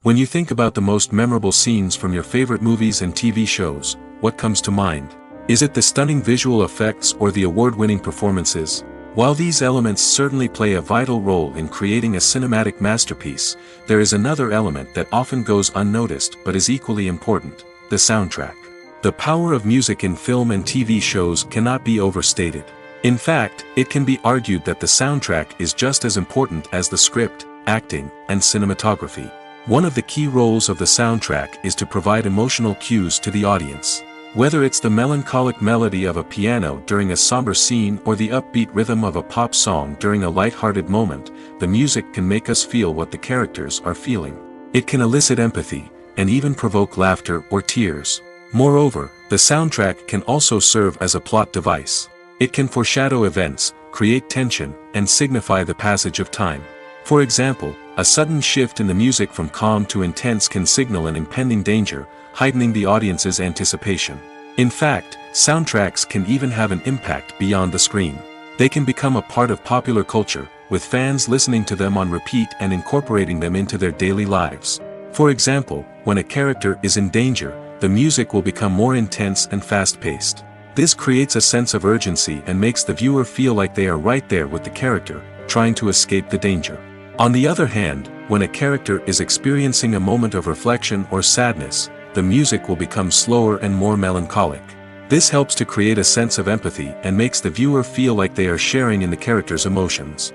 When you think about the most memorable scenes from your favorite movies and TV shows, what comes to mind? Is it the stunning visual effects or the award-winning performances? While these elements certainly play a vital role in creating a cinematic masterpiece, there is another element that often goes unnoticed but is equally important: the soundtrack. The power of music in film and TV shows cannot be overstated. In fact, it can be argued that the soundtrack is just as important as the script, acting, and cinematography. One of the key roles of the soundtrack is to provide emotional cues to the audience. Whether it's the melancholic melody of a piano during a somber scene or the upbeat rhythm of a pop song during a light-hearted moment, the music can make us feel what the characters are feeling. It can elicit empathy, and even provoke laughter or tears. Moreover, the soundtrack can also serve as a plot device. It can foreshadow events, create tension, and signify the passage of time. For example, a sudden shift in the music from calm to intense can signal an impending danger, heightening the audience's anticipation. In fact, soundtracks can even have an impact beyond the screen. They can become a part of popular culture, with fans listening to them on repeat and incorporating them into their daily lives. For example, when a character is in danger, the music will become more intense and fast-paced. This creates a sense of urgency and makes the viewer feel like they are right there with the character, trying to escape the danger. On the other hand, when a character is experiencing a moment of reflection or sadness, the music will become slower and more melancholic. This helps to create a sense of empathy and makes the viewer feel like they are sharing in the character's emotions.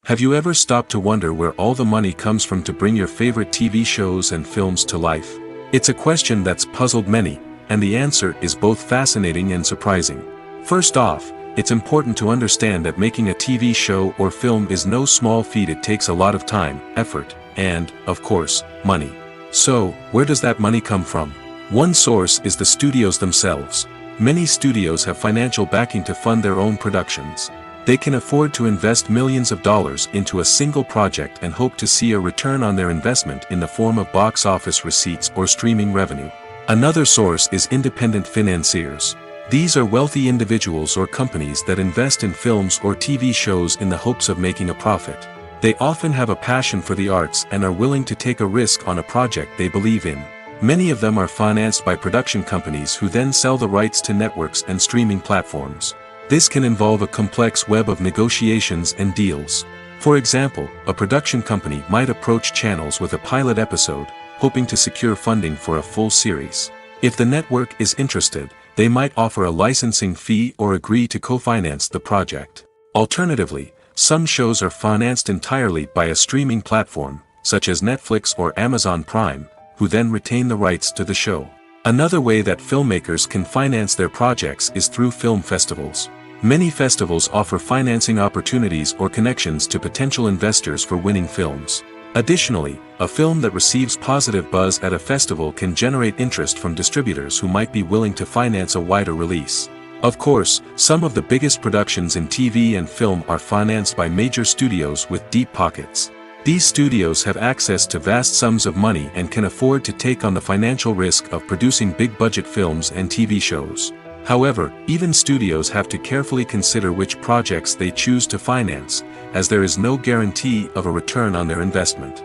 Have you ever stopped to wonder where all the money comes from to bring your favorite TV shows and films to life? It's a question that's puzzled many, and the answer is both fascinating and surprising. First off, it's important to understand that making a TV show or film is no small feat. It takes a lot of time, effort, and, of course, money. So, where does that money come from? One source is the studios themselves. Many studios have financial backing to fund their own productions. They can afford to invest millions of dollars into a single project and hope to see a return on their investment in the form of box office receipts or streaming revenue. Another source is independent financiers. These are wealthy individuals or companies that invest in films or TV shows in the hopes of making a profit. They often have a passion for the arts and are willing to take a risk on a project they believe in. Many of them are financed by production companies who then sell the rights to networks and streaming platforms. This can involve a complex web of negotiations and deals. For example, a production company might approach channels with a pilot episode, hoping to secure funding for a full series. If the network is interested, they might offer a licensing fee or agree to co-finance the project. Alternatively, some shows are financed entirely by a streaming platform, such as Netflix or Amazon Prime, who then retain the rights to the show. Another way that filmmakers can finance their projects is through film festivals. Many festivals offer financing opportunities or connections to potential investors for winning films. Additionally, a film that receives positive buzz at a festival can generate interest from distributors who might be willing to finance a wider release. Of course, some of the biggest productions in TV and film are financed by major studios with deep pockets. These studios have access to vast sums of money and can afford to take on the financial risk of producing big-budget films and TV shows. However, even studios have to carefully consider which projects they choose to finance, as there is no guarantee of a return on their investment.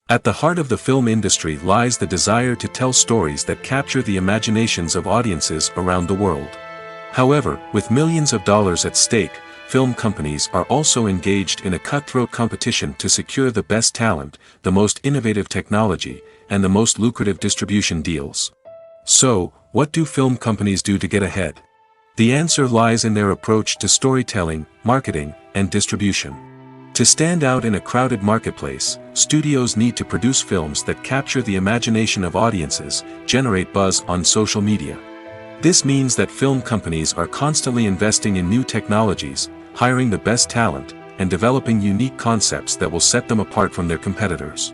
At the heart of the film industry lies the desire to tell stories that capture the imaginations of audiences around the world. However, with millions of dollars at stake, film companies are also engaged in a cutthroat competition to secure the best talent, the most innovative technology, and the most lucrative distribution deals. So, what do film companies do to get ahead? The answer lies in their approach to storytelling, marketing, and distribution. To stand out in a crowded marketplace, studios need to produce films that capture the imagination of audiences, generate buzz on social media. This means that film companies are constantly investing in new technologies, hiring the best talent, and developing unique concepts that will set them apart from their competitors.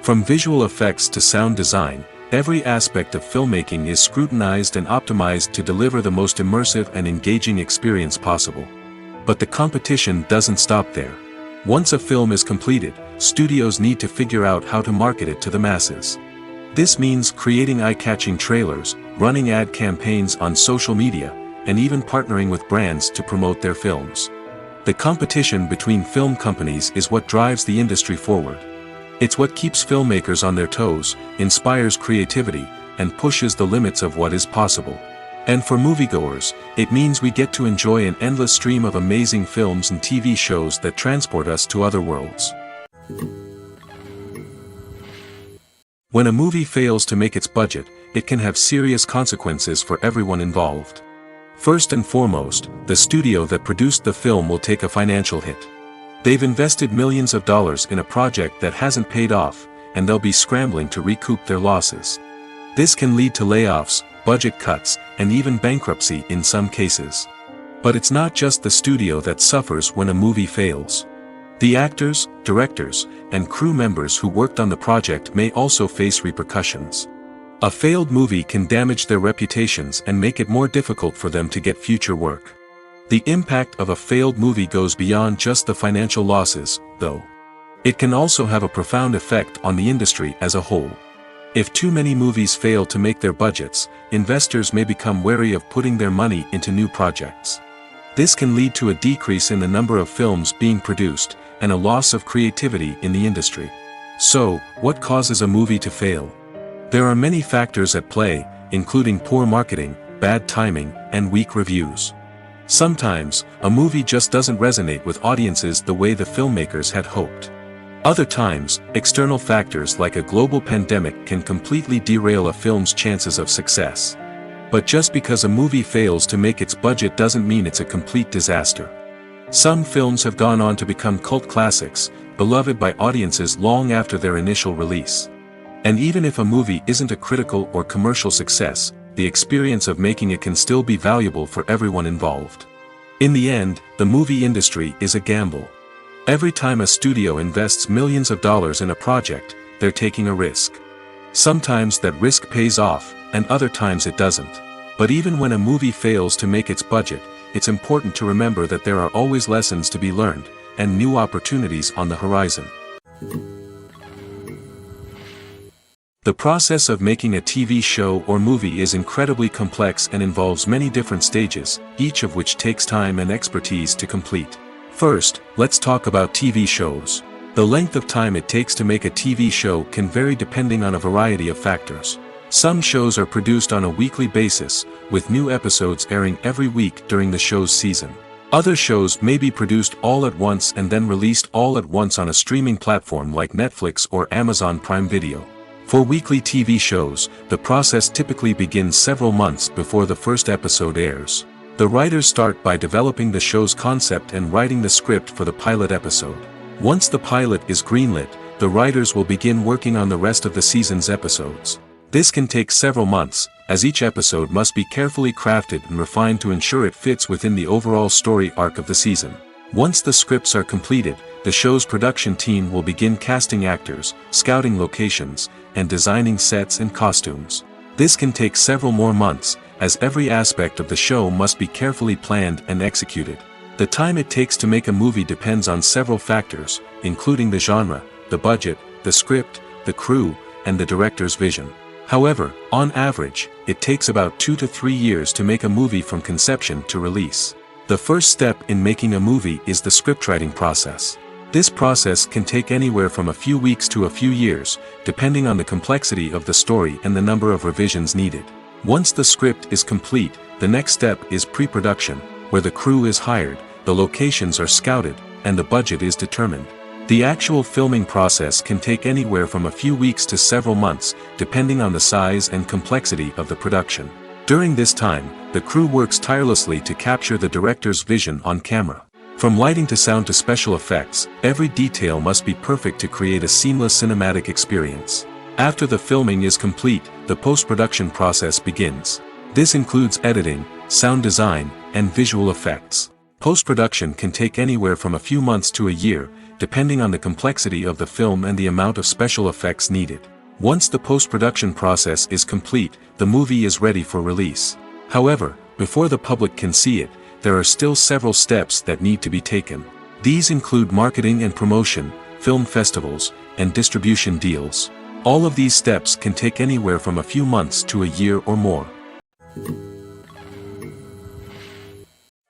From visual effects to sound design, every aspect of filmmaking is scrutinized and optimized to deliver the most immersive and engaging experience possible. But the competition doesn't stop there. Once a film is completed, studios need to figure out how to market it to the masses. This means creating eye-catching trailers, running ad campaigns on social media, and even partnering with brands to promote their films. The competition between film companies is what drives the industry forward. It's what keeps filmmakers on their toes, inspires creativity, and pushes the limits of what is possible. And for moviegoers, it means we get to enjoy an endless stream of amazing films and TV shows that transport us to other worlds. When a movie fails to make its budget, it can have serious consequences for everyone involved. First and foremost, the studio that produced the film will take a financial hit. They've invested millions of dollars in a project that hasn't paid off, and they'll be scrambling to recoup their losses. This can lead to layoffs, budget cuts, and even bankruptcy in some cases. But it's not just the studio that suffers when a movie fails. The actors, directors, and crew members who worked on the project may also face repercussions. A failed movie can damage their reputations and make it more difficult for them to get future work. The impact of a failed movie goes beyond just the financial losses, though. It can also have a profound effect on the industry as a whole. If too many movies fail to make their budgets, investors may become wary of putting their money into new projects. This can lead to a decrease in the number of films being produced, and a loss of creativity in the industry. So, what causes a movie to fail? There are many factors at play, including poor marketing, bad timing, and weak reviews. Sometimes, a movie just doesn't resonate with audiences the way the filmmakers had hoped. Other times, external factors like a global pandemic can completely derail a film's chances of success. But just because a movie fails to make its budget doesn't mean it's a complete disaster. Some films have gone on to become cult classics, beloved by audiences long after their initial release. And even if a movie isn't a critical or commercial success, the experience of making it can still be valuable for everyone involved. In the end, the movie industry is a gamble. Every time a studio invests millions of dollars in a project, they're taking a risk. Sometimes that risk pays off, and other times it doesn't. But even when a movie fails to make its budget, it's important to remember that there are always lessons to be learned, and new opportunities on the horizon. The process of making a TV show or movie is incredibly complex and involves many different stages, each of which takes time and expertise to complete. First, let's talk about TV shows. The length of time it takes to make a TV show can vary depending on a variety of factors. Some shows are produced on a weekly basis, with new episodes airing every week during the show's season. Other shows may be produced all at once and then released all at once on a streaming platform like Netflix or Amazon Prime Video. For weekly TV shows, the process typically begins several months before the first episode airs. The writers start by developing the show's concept and writing the script for the pilot episode. Once the pilot is greenlit, the writers will begin working on the rest of the season's episodes. This can take several months, as each episode must be carefully crafted and refined to ensure it fits within the overall story arc of the season. Once the scripts are completed, the show's production team will begin casting actors, scouting locations, and designing sets and costumes. This can take several more months, as every aspect of the show must be carefully planned and executed. The time it takes to make a movie depends on several factors, including the genre, the budget, the script, the crew, and the director's vision. However, on average, it takes about 2 to 3 years to make a movie from conception to release. The first step in making a movie is the scriptwriting process. This process can take anywhere from a few weeks to a few years, depending on the complexity of the story and the number of revisions needed. Once the script is complete, the next step is pre-production, where the crew is hired, the locations are scouted, and the budget is determined. The actual filming process can take anywhere from a few weeks to several months, depending on the size and complexity of the production. During this time, the crew works tirelessly to capture the director's vision on camera. From lighting to sound to special effects, every detail must be perfect to create a seamless cinematic experience. After the filming is complete, the post-production process begins. This includes editing, sound design, and visual effects. Post-production can take anywhere from a few months to a year, depending on the complexity of the film and the amount of special effects needed. Once the post-production process is complete, the movie is ready for release. However, before the public can see it, there are still several steps that need to be taken. These include marketing and promotion, film festivals, and distribution deals. All of these steps can take anywhere from a few months to a year or more.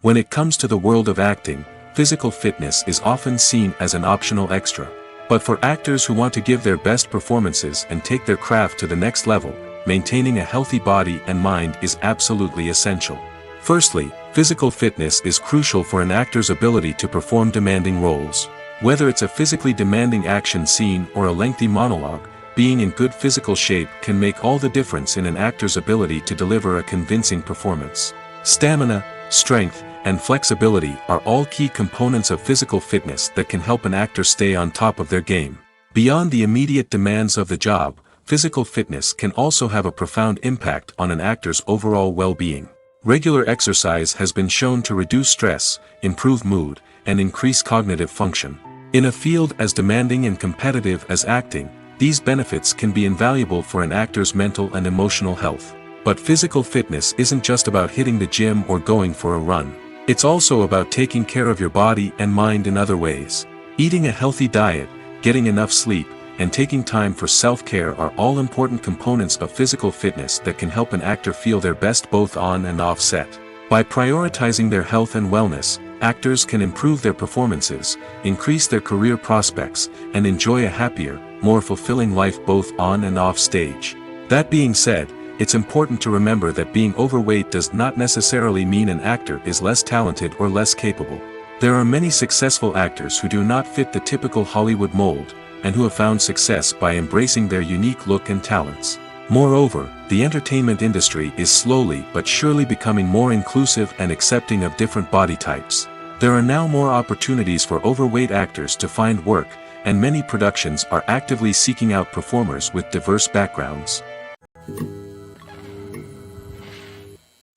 When it comes to the world of acting, physical fitness is often seen as an optional extra. But for actors who want to give their best performances and take their craft to the next level, maintaining a healthy body and mind is absolutely essential. Firstly, physical fitness is crucial for an actor's ability to perform demanding roles. Whether it's a physically demanding action scene or a lengthy monologue, being in good physical shape can make all the difference in an actor's ability to deliver a convincing performance. Stamina, strength, and flexibility are all key components of physical fitness that can help an actor stay on top of their game. Beyond the immediate demands of the job, physical fitness can also have a profound impact on an actor's overall well-being. Regular exercise has been shown to reduce stress, improve mood, and increase cognitive function. In a field as demanding and competitive as acting, these benefits can be invaluable for an actor's mental and emotional health. But physical fitness isn't just about hitting the gym or going for a run. It's also about taking care of your body and mind in other ways. Eating a healthy diet, getting enough sleep, and taking time for self-care are all important components of physical fitness that can help an actor feel their best both on and off set. By prioritizing their health and wellness, actors can improve their performances, increase their career prospects, and enjoy a happier, more fulfilling life both on and off stage. That being said, it's important to remember that being overweight does not necessarily mean an actor is less talented or less capable. There are many successful actors who do not fit the typical Hollywood mold, and who have found success by embracing their unique look and talents. Moreover, the entertainment industry is slowly but surely becoming more inclusive and accepting of different body types. There are now more opportunities for overweight actors to find work, and many productions are actively seeking out performers with diverse backgrounds.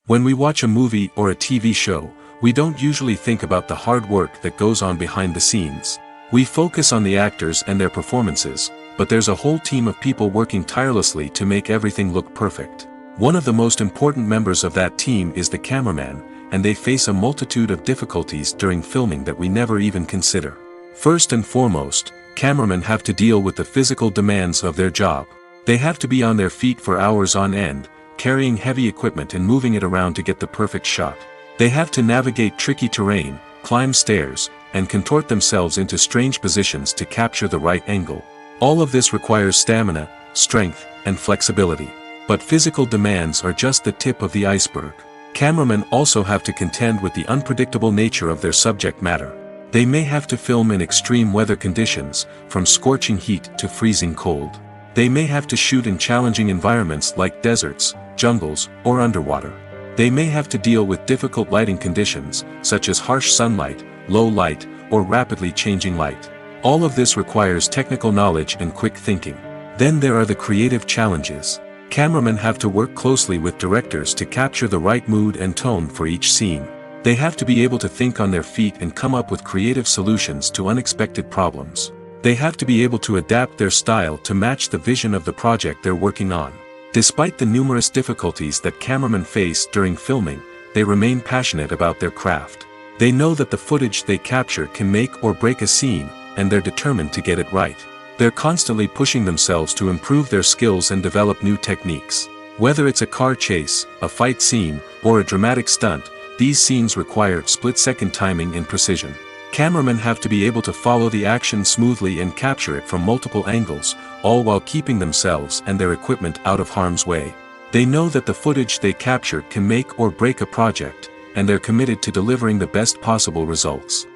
When we watch a movie or a TV show, we don't usually think about the hard work that goes on behind the scenes. We focus on the actors and their performances, but there's a whole team of people working tirelessly to make everything look perfect. One of the most important members of that team is the cameraman, and they face a multitude of difficulties during filming that we never even consider. First and foremost, cameramen have to deal with the physical demands of their job. They have to be on their feet for hours on end, carrying heavy equipment and moving it around to get the perfect shot. They have to navigate tricky terrain, climb stairs, and contort themselves into strange positions to capture the right angle. All of this requires stamina, strength, and flexibility. But physical demands are just the tip of the iceberg. Cameramen also have to contend with the unpredictable nature of their subject matter. They may have to film in extreme weather conditions, from scorching heat to freezing cold. They may have to shoot in challenging environments like deserts, jungles, or underwater. They may have to deal with difficult lighting conditions, such as harsh sunlight, low light, or rapidly changing light. All of this requires technical knowledge and quick thinking. Then there are the creative challenges. Cameramen have to work closely with directors to capture the right mood and tone for each scene. They have to be able to think on their feet and come up with creative solutions to unexpected problems. They have to be able to adapt their style to match the vision of the project they're working on. Despite the numerous difficulties that cameramen face during filming, they remain passionate about their craft. They know that the footage they capture can make or break a scene, and they're determined to get it right. They're constantly pushing themselves to improve their skills and develop new techniques. Whether it's a car chase, a fight scene, or a dramatic stunt, these scenes require split-second timing and precision. Cameramen have to be able to follow the action smoothly and capture it from multiple angles, all while keeping themselves and their equipment out of harm's way. They know that the footage they capture can make or break a project, and they're committed to delivering the best possible results.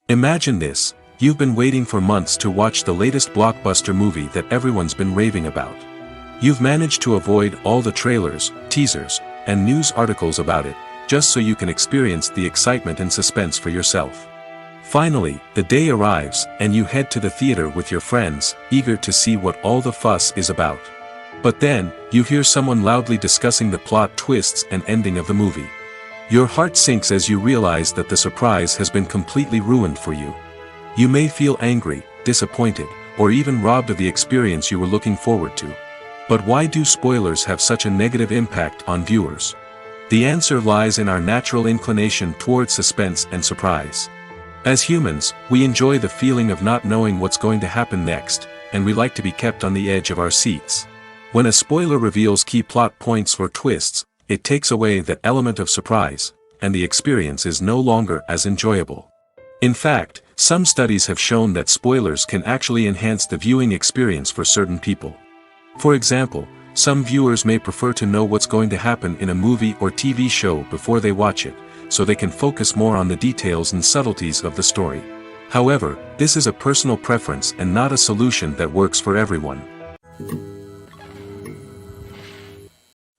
Imagine this: you've been waiting for months to watch the latest blockbuster movie that everyone's been raving about. You've managed to avoid all the trailers, teasers, and news articles about it, just so you can experience the excitement and suspense for yourself. Finally, the day arrives, and you head to the theater with your friends, eager to see what all the fuss is about. But then, you hear someone loudly discussing the plot twists and ending of the movie. Your heart sinks as you realize that the surprise has been completely ruined for you. You may feel angry, disappointed, or even robbed of the experience you were looking forward to. But why do spoilers have such a negative impact on viewers? The answer lies in our natural inclination toward suspense and surprise. As humans, we enjoy the feeling of not knowing what's going to happen next, and we like to be kept on the edge of our seats. When a spoiler reveals key plot points or twists, it takes away that element of surprise, and the experience is no longer as enjoyable. In fact, some studies have shown that spoilers can actually enhance the viewing experience for certain people. For example, some viewers may prefer to know what's going to happen in a movie or TV show before they watch it, so they can focus more on the details and subtleties of the story. However, this is a personal preference and not a solution that works for everyone.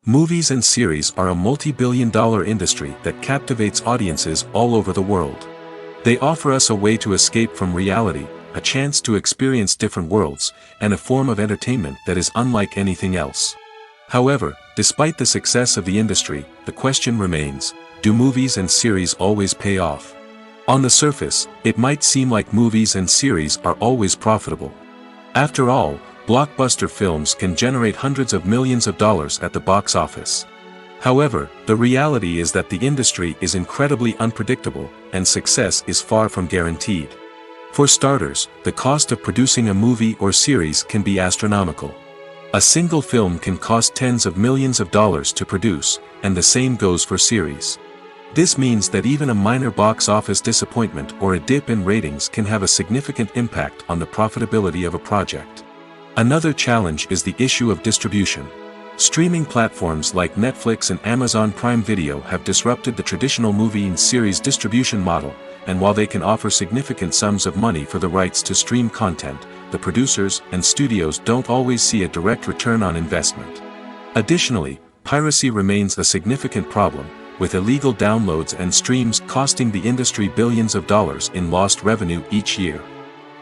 Movies and series are a multi-billion-dollar industry that captivates audiences all over the world. They offer us a way to escape from reality, a chance to experience different worlds, and a form of entertainment that is unlike anything else. However, despite the success of the industry, the question remains, do movies and series always pay off? On the surface, it might seem like movies and series are always profitable. After all, blockbuster films can generate hundreds of millions of dollars at the box office. However, the reality is that the industry is incredibly unpredictable, and success is far from guaranteed. For starters, the cost of producing a movie or series can be astronomical. A single film can cost tens of millions of dollars to produce, and the same goes for series. This means that even a minor box office disappointment or a dip in ratings can have a significant impact on the profitability of a project. Another challenge is the issue of distribution. Streaming platforms like Netflix and Amazon Prime Video have disrupted the traditional movie and series distribution model, and while they can offer significant sums of money for the rights to stream content, the producers and studios don't always see a direct return on investment. Additionally, piracy remains a significant problem, with illegal downloads and streams costing the industry billions of dollars in lost revenue each year.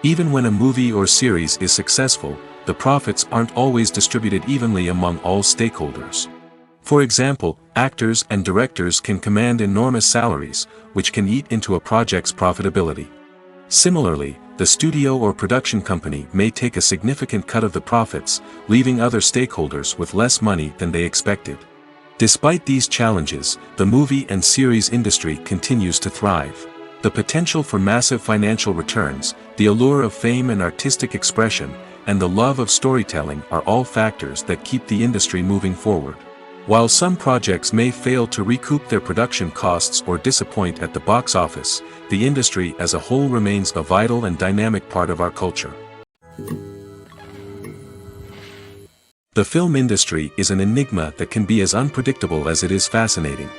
Even when a movie or series is successful, the profits aren't always distributed evenly among all stakeholders. For example, actors and directors can command enormous salaries, which can eat into a project's profitability. Similarly, the studio or production company may take a significant cut of the profits, leaving other stakeholders with less money than they expected. Despite these challenges, the movie and series industry continues to thrive. The potential for massive financial returns, the allure of fame and artistic expression, and the love of storytelling are all factors that keep the industry moving forward. While some projects may fail to recoup their production costs or disappoint at the box office, the industry as a whole remains a vital and dynamic part of our culture. The film industry is an enigma that can be as unpredictable as it is fascinating.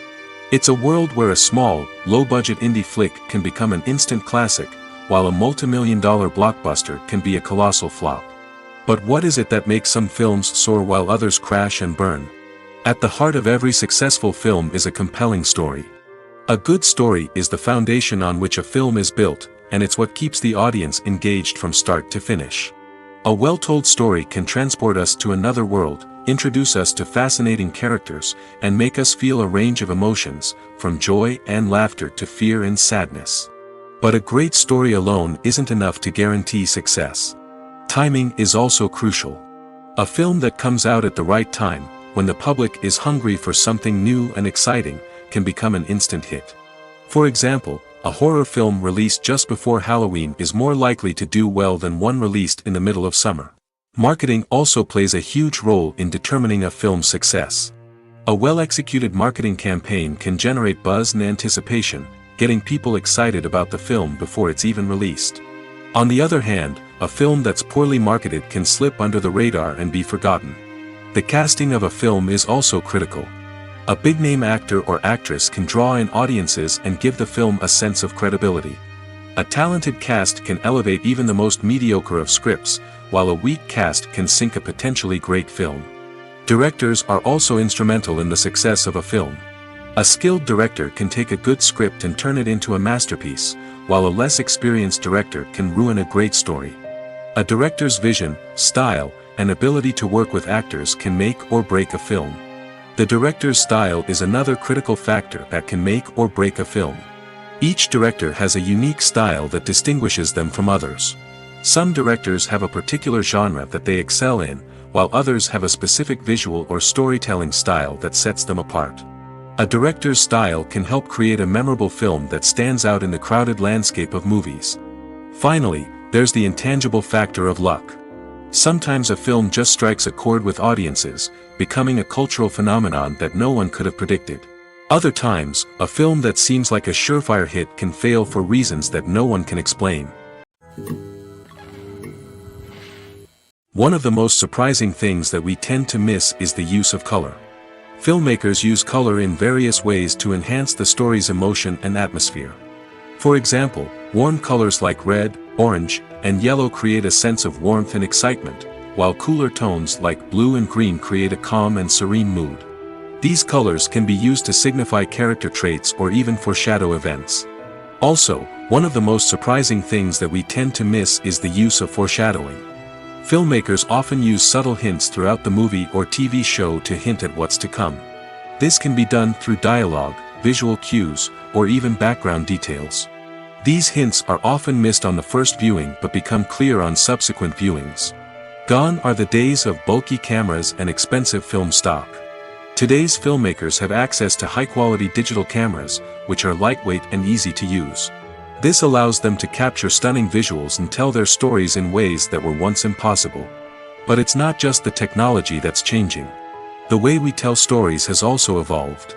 It's a world where a small, low-budget indie flick can become an instant classic, while a multi-million-dollar blockbuster can be a colossal flop. But what is it that makes some films soar while others crash and burn? At the heart of every successful film is a compelling story. A good story is the foundation on which a film is built, and it's what keeps the audience engaged from start to finish. A well-told story can transport us to another world, introduce us to fascinating characters, and make us feel a range of emotions, from joy and laughter to fear and sadness. But a great story alone isn't enough to guarantee success. Timing is also crucial. A film that comes out at the right time, when the public is hungry for something new and exciting, can become an instant hit. For example, a horror film released just before Halloween is more likely to do well than one released in the middle of summer. Marketing also plays a huge role in determining a film's success. A well-executed marketing campaign can generate buzz and anticipation, getting people excited about the film before it's even released. On the other hand, a film that's poorly marketed can slip under the radar and be forgotten. The casting of a film is also critical. A big-name actor or actress can draw in audiences and give the film a sense of credibility. A talented cast can elevate even the most mediocre of scripts, while a weak cast can sink a potentially great film. Directors are also instrumental in the success of a film. A skilled director can take a good script and turn it into a masterpiece, while a less experienced director can ruin a great story. A director's vision, style, and ability to work with actors can make or break a film. The director's style is another critical factor that can make or break a film. Each director has a unique style that distinguishes them from others. Some directors have a particular genre that they excel in, while others have a specific visual or storytelling style that sets them apart. A director's style can help create a memorable film that stands out in the crowded landscape of movies. Finally, there's the intangible factor of luck. Sometimes a film just strikes a chord with audiences, becoming a cultural phenomenon that no one could have predicted. Other times, a film that seems like a surefire hit can fail for reasons that no one can explain. One of the most surprising things that we tend to miss is the use of color. Filmmakers use color in various ways to enhance the story's emotion and atmosphere. For example, Warm colors like red, orange, and yellow create a sense of warmth and excitement, while cooler tones like blue and green create a calm and serene mood. These colors can be used to signify character traits or even foreshadow events. Also, one of the most surprising things that we tend to miss is the use of foreshadowing. Filmmakers often use subtle hints throughout the movie or TV show to hint at what's to come. This can be done through dialogue, visual cues, or even background details. These hints are often missed on the first viewing but become clear on subsequent viewings. Gone are the days of bulky cameras and expensive film stock. Today's filmmakers have access to high-quality digital cameras, which are lightweight and easy to use. This allows them to capture stunning visuals and tell their stories in ways that were once impossible. But it's not just the technology that's changing. The way we tell stories has also evolved.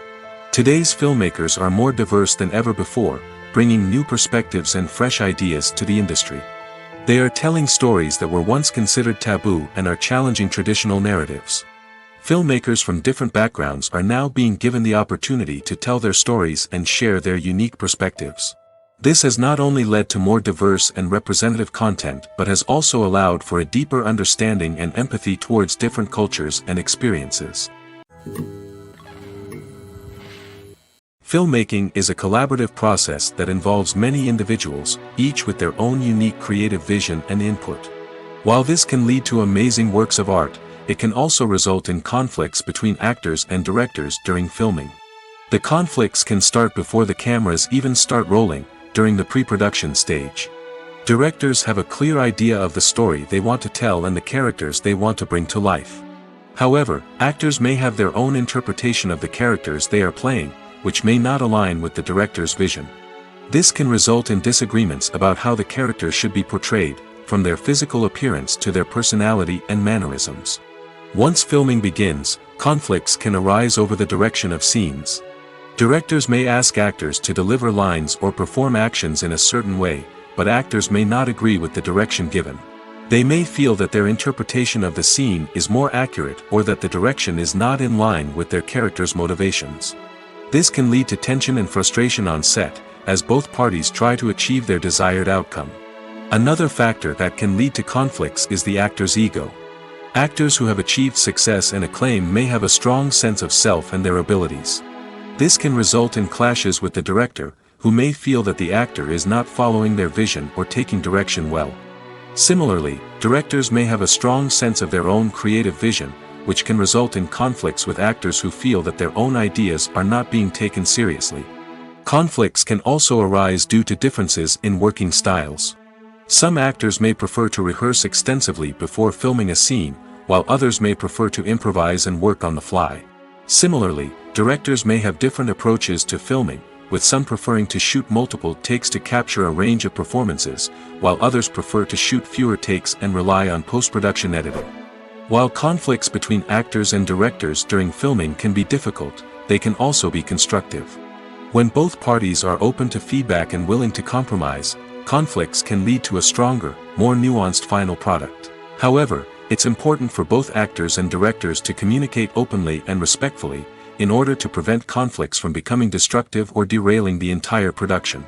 Today's filmmakers are more diverse than ever before, bringing new perspectives and fresh ideas to the industry. They are telling stories that were once considered taboo and are challenging traditional narratives. Filmmakers from different backgrounds are now being given the opportunity to tell their stories and share their unique perspectives. This has not only led to more diverse and representative content but has also allowed for a deeper understanding and empathy towards different cultures and experiences. Filmmaking is a collaborative process that involves many individuals, each with their own unique creative vision and input. While this can lead to amazing works of art, it can also result in conflicts between actors and directors during filming. The conflicts can start before the cameras even start rolling, during the pre-production stage. Directors have a clear idea of the story they want to tell and the characters they want to bring to life. However, actors may have their own interpretation of the characters they are playing, which may not align with the director's vision. This can result in disagreements about how the characters should be portrayed, from their physical appearance to their personality and mannerisms. Once filming begins, conflicts can arise over the direction of scenes. Directors may ask actors to deliver lines or perform actions in a certain way, but actors may not agree with the direction given. They may feel that their interpretation of the scene is more accurate or that the direction is not in line with their character's motivations. This can lead to tension and frustration on set, as both parties try to achieve their desired outcome. Another factor that can lead to conflicts is the actor's ego. Actors who have achieved success and acclaim may have a strong sense of self and their abilities. This can result in clashes with the director, who may feel that the actor is not following their vision or taking direction well. Similarly, directors may have a strong sense of their own creative vision, which can result in conflicts with actors who feel that their own ideas are not being taken seriously. Conflicts can also arise due to differences in working styles. Some actors may prefer to rehearse extensively before filming a scene, while others may prefer to improvise and work on the fly. Similarly, directors may have different approaches to filming, with some preferring to shoot multiple takes to capture a range of performances, while others prefer to shoot fewer takes and rely on post-production editing. While conflicts between actors and directors during filming can be difficult, they can also be constructive. When both parties are open to feedback and willing to compromise, conflicts can lead to a stronger, more nuanced final product. However, it's important for both actors and directors to communicate openly and respectfully, in order to prevent conflicts from becoming destructive or derailing the entire production.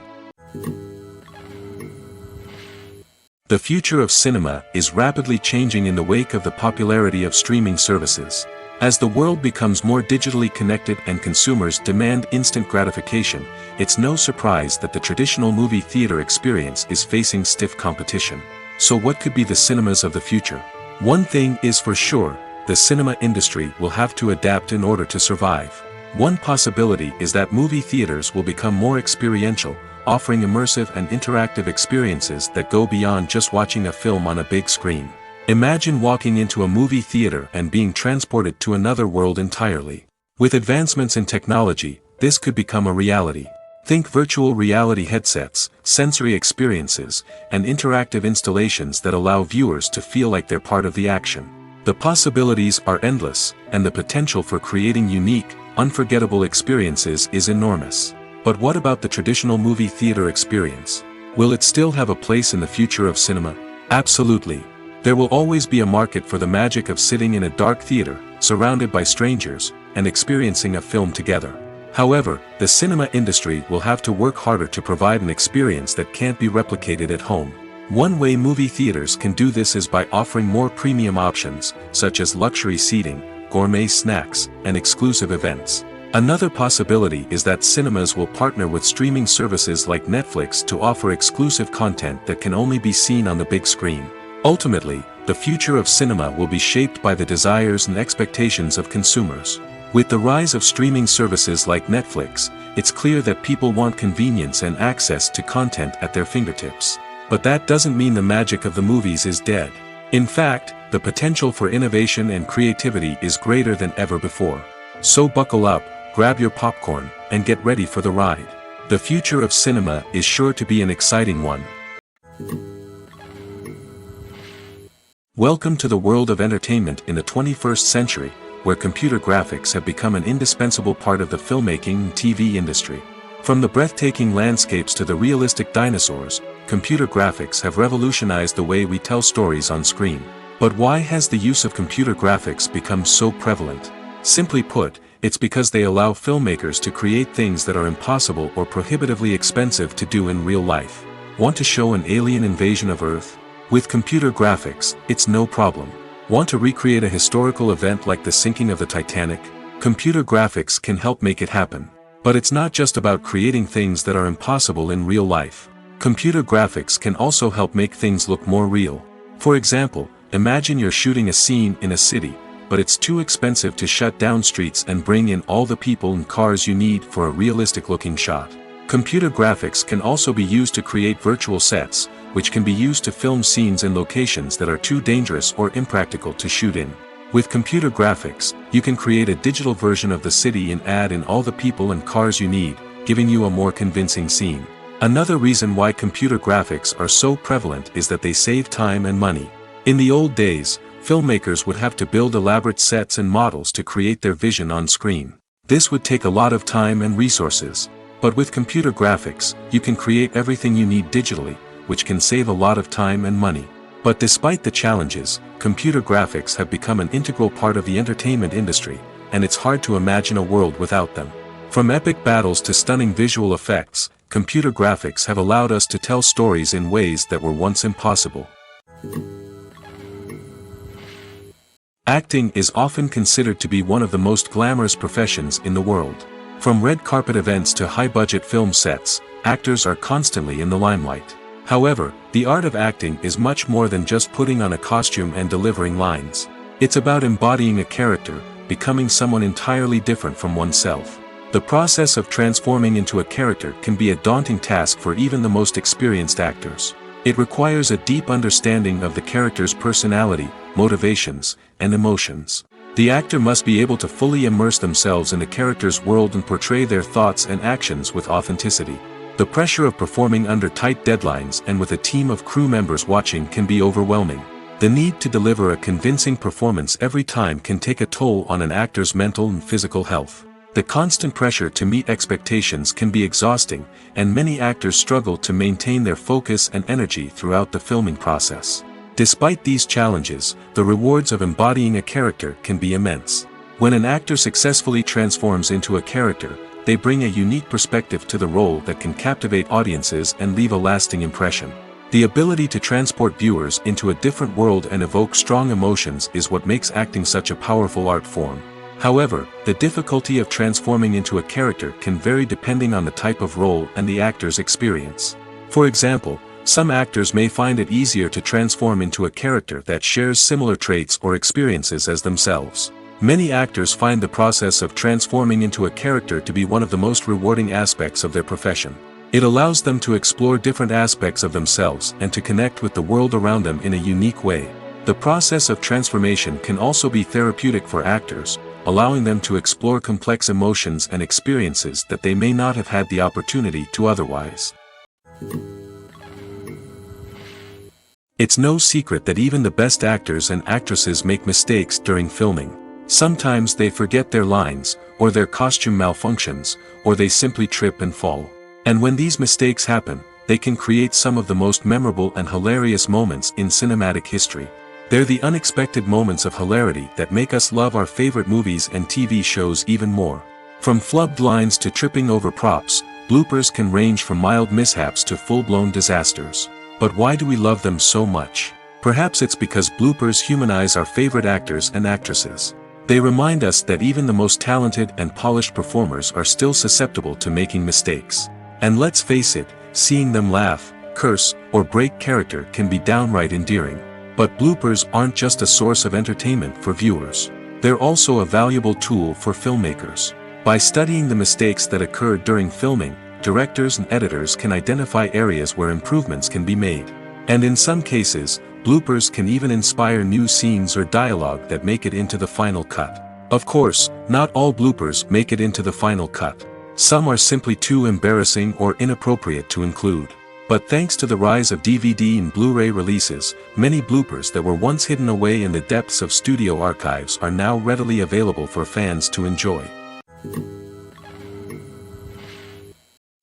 The future of cinema is rapidly changing in the wake of the popularity of streaming services. As the world becomes more digitally connected and consumers demand instant gratification, it's no surprise that the traditional movie theater experience is facing stiff competition. So what could be the cinemas of the future? One thing is for sure, the cinema industry will have to adapt in order to survive. One possibility is that movie theaters will become more experiential, offering immersive and interactive experiences that go beyond just watching a film on a big screen. Imagine walking into a movie theater and being transported to another world entirely. With advancements in technology, this could become a reality. Think virtual reality headsets, sensory experiences, and interactive installations that allow viewers to feel like they're part of the action. The possibilities are endless, and the potential for creating unique, unforgettable experiences is enormous. But what about the traditional movie theater experience? Will it still have a place in the future of cinema? Absolutely. There will always be a market for the magic of sitting in a dark theater, surrounded by strangers, and experiencing a film together. However, the cinema industry will have to work harder to provide an experience that can't be replicated at home. One way movie theaters can do this is by offering more premium options, such as luxury seating, gourmet snacks, and exclusive events. Another possibility is that cinemas will partner with streaming services like Netflix to offer exclusive content that can only be seen on the big screen. Ultimately, the future of cinema will be shaped by the desires and expectations of consumers. With the rise of streaming services like Netflix, it's clear that people want convenience and access to content at their fingertips. But that doesn't mean the magic of the movies is dead. In fact, the potential for innovation and creativity is greater than ever before. So buckle up, grab your popcorn, and get ready for the ride. The future of cinema is sure to be an exciting one. Welcome to the world of entertainment in the 21st century, where computer graphics have become an indispensable part of the filmmaking and TV industry. From the breathtaking landscapes to the realistic dinosaurs, computer graphics have revolutionized the way we tell stories on screen. But why has the use of computer graphics become so prevalent? Simply put, it's because they allow filmmakers to create things that are impossible or prohibitively expensive to do in real life. Want to show an alien invasion of Earth? With computer graphics, it's no problem. Want to recreate a historical event like the sinking of the Titanic? Computer graphics can help make it happen. But it's not just about creating things that are impossible in real life. Computer graphics can also help make things look more real. For example, imagine you're shooting a scene in a city, but it's too expensive to shut down streets and bring in all the people and cars you need for a realistic-looking shot. Computer graphics can also be used to create virtual sets, which can be used to film scenes in locations that are too dangerous or impractical to shoot in. With computer graphics, you can create a digital version of the city and add in all the people and cars you need, giving you a more convincing scene. Another reason why computer graphics are so prevalent is that they save time and money. In the old days, filmmakers would have to build elaborate sets and models to create their vision on screen. This would take a lot of time and resources. But with computer graphics, you can create everything you need digitally, which can save a lot of time and money. But despite the challenges, computer graphics have become an integral part of the entertainment industry, and it's hard to imagine a world without them. From epic battles to stunning visual effects, computer graphics have allowed us to tell stories in ways that were once impossible. Acting is often considered to be one of the most glamorous professions in the world. From red carpet events to high-budget film sets, actors are constantly in the limelight. However, the art of acting is much more than just putting on a costume and delivering lines. It's about embodying a character, becoming someone entirely different from oneself. The process of transforming into a character can be a daunting task for even the most experienced actors. It requires a deep understanding of the character's personality, motivations, and emotions. The actor must be able to fully immerse themselves in the character's world and portray their thoughts and actions with authenticity. The pressure of performing under tight deadlines and with a team of crew members watching can be overwhelming. The need to deliver a convincing performance every time can take a toll on an actor's mental and physical health. The constant pressure to meet expectations can be exhausting, and many actors struggle to maintain their focus and energy throughout the filming process. Despite these challenges, the rewards of embodying a character can be immense. When an actor successfully transforms into a character, they bring a unique perspective to the role that can captivate audiences and leave a lasting impression. The ability to transport viewers into a different world and evoke strong emotions is what makes acting such a powerful art form. However, the difficulty of transforming into a character can vary depending on the type of role and the actor's experience. For example, some actors may find it easier to transform into a character that shares similar traits or experiences as themselves. Many actors find the process of transforming into a character to be one of the most rewarding aspects of their profession. It allows them to explore different aspects of themselves and to connect with the world around them in a unique way. The process of transformation can also be therapeutic for actors, allowing them to explore complex emotions and experiences that they may not have had the opportunity to otherwise. It's no secret that even the best actors and actresses make mistakes during filming. Sometimes they forget their lines, or their costume malfunctions, or they simply trip and fall. And when these mistakes happen, they can create some of the most memorable and hilarious moments in cinematic history. They're the unexpected moments of hilarity that make us love our favorite movies and TV shows even more. From flubbed lines to tripping over props, bloopers can range from mild mishaps to full-blown disasters. But why do we love them so much? Perhaps it's because bloopers humanize our favorite actors and actresses. They remind us that even the most talented and polished performers are still susceptible to making mistakes. And let's face it, seeing them laugh, curse, or break character can be downright endearing. But bloopers aren't just a source of entertainment for viewers. They're also a valuable tool for filmmakers. By studying the mistakes that occurred during filming, directors and editors can identify areas where improvements can be made. And in some cases, bloopers can even inspire new scenes or dialogue that make it into the final cut. Of course, not all bloopers make it into the final cut. Some are simply too embarrassing or inappropriate to include. But thanks to the rise of DVD and Blu-ray releases, many bloopers that were once hidden away in the depths of studio archives are now readily available for fans to enjoy.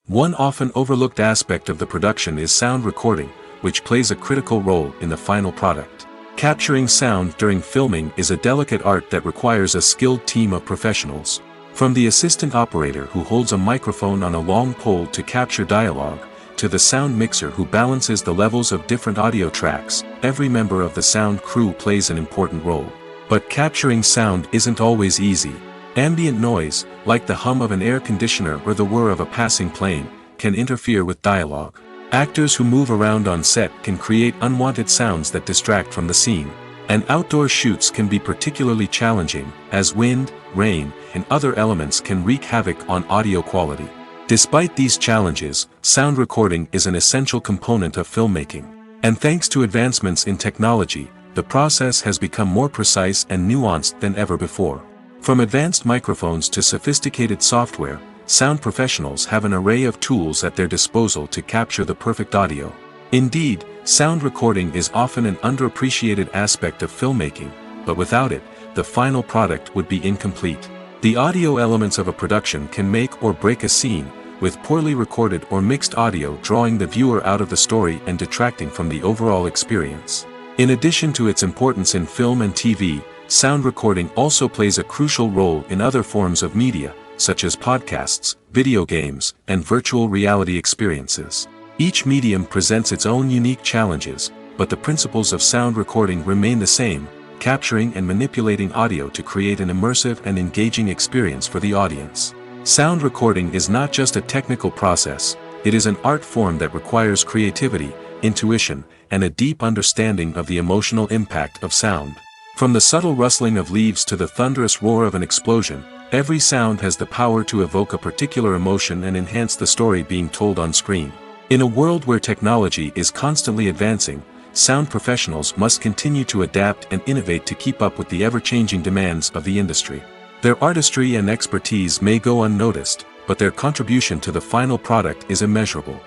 One often overlooked aspect of the production is sound recording, which plays a critical role in the final product. Capturing sound during filming is a delicate art that requires a skilled team of professionals. From the assistant operator who holds a microphone on a long pole to capture dialogue, to the sound mixer who balances the levels of different audio tracks, every member of the sound crew plays an important role. But capturing sound isn't always easy. Ambient noise, like the hum of an air conditioner or the whir of a passing plane, can interfere with dialogue. Actors who move around on set can create unwanted sounds that distract from the scene. And outdoor shoots can be particularly challenging, as wind, rain, and other elements can wreak havoc on audio quality. Despite these challenges, sound recording is an essential component of filmmaking. And thanks to advancements in technology, the process has become more precise and nuanced than ever before. From advanced microphones to sophisticated software, sound professionals have an array of tools at their disposal to capture the perfect audio. Indeed, sound recording is often an underappreciated aspect of filmmaking, but without it, the final product would be incomplete. The audio elements of a production can make or break a scene, with poorly recorded or mixed audio drawing the viewer out of the story and detracting from the overall experience. In addition to its importance in film and TV, sound recording also plays a crucial role in other forms of media, such as podcasts, video games, and virtual reality experiences. Each medium presents its own unique challenges, but the principles of sound recording remain the same, capturing and manipulating audio to create an immersive and engaging experience for the audience. Sound recording is not just a technical process, it is an art form that requires creativity, intuition, and a deep understanding of the emotional impact of sound. From the subtle rustling of leaves to the thunderous roar of an explosion, every sound has the power to evoke a particular emotion and enhance the story being told on screen. In a world where technology is constantly advancing, sound professionals must continue to adapt and innovate to keep up with the ever-changing demands of the industry. Their artistry and expertise may go unnoticed, but their contribution to the final product is immeasurable.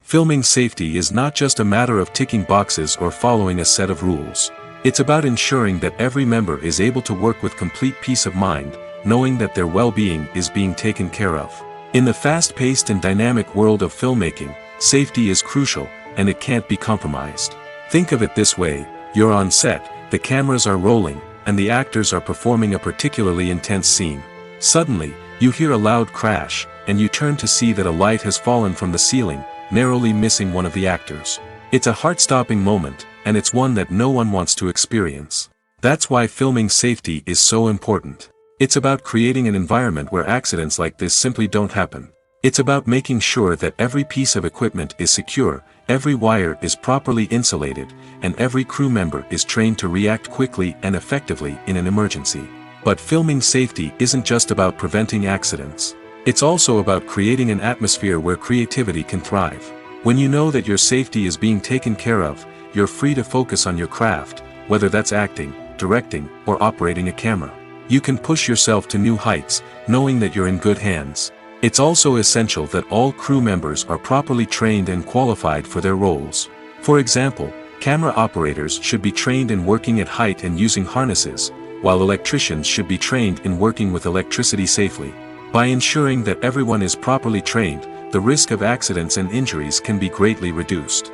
Filming safety is not just a matter of ticking boxes or following a set of rules. It's about ensuring that every member is able to work with complete peace of mind, knowing that their well-being is being taken care of. In the fast-paced and dynamic world of filmmaking, safety is crucial, and it can't be compromised. Think of it this way: you're on set, the cameras are rolling, and the actors are performing a particularly intense scene. Suddenly, you hear a loud crash, and you turn to see that a light has fallen from the ceiling, narrowly missing one of the actors. It's a heart-stopping moment, and it's one that no one wants to experience. That's why filming safety is so important. It's about creating an environment where accidents like this simply don't happen. It's about making sure that every piece of equipment is secure, every wire is properly insulated, and every crew member is trained to react quickly and effectively in an emergency. But filming safety isn't just about preventing accidents. It's also about creating an atmosphere where creativity can thrive. When you know that your safety is being taken care of, you're free to focus on your craft, whether that's acting, directing, or operating a camera. You can push yourself to new heights, knowing that you're in good hands. It's also essential that all crew members are properly trained and qualified for their roles. For example, camera operators should be trained in working at height and using harnesses, while electricians should be trained in working with electricity safely. By ensuring that everyone is properly trained, the risk of accidents and injuries can be greatly reduced.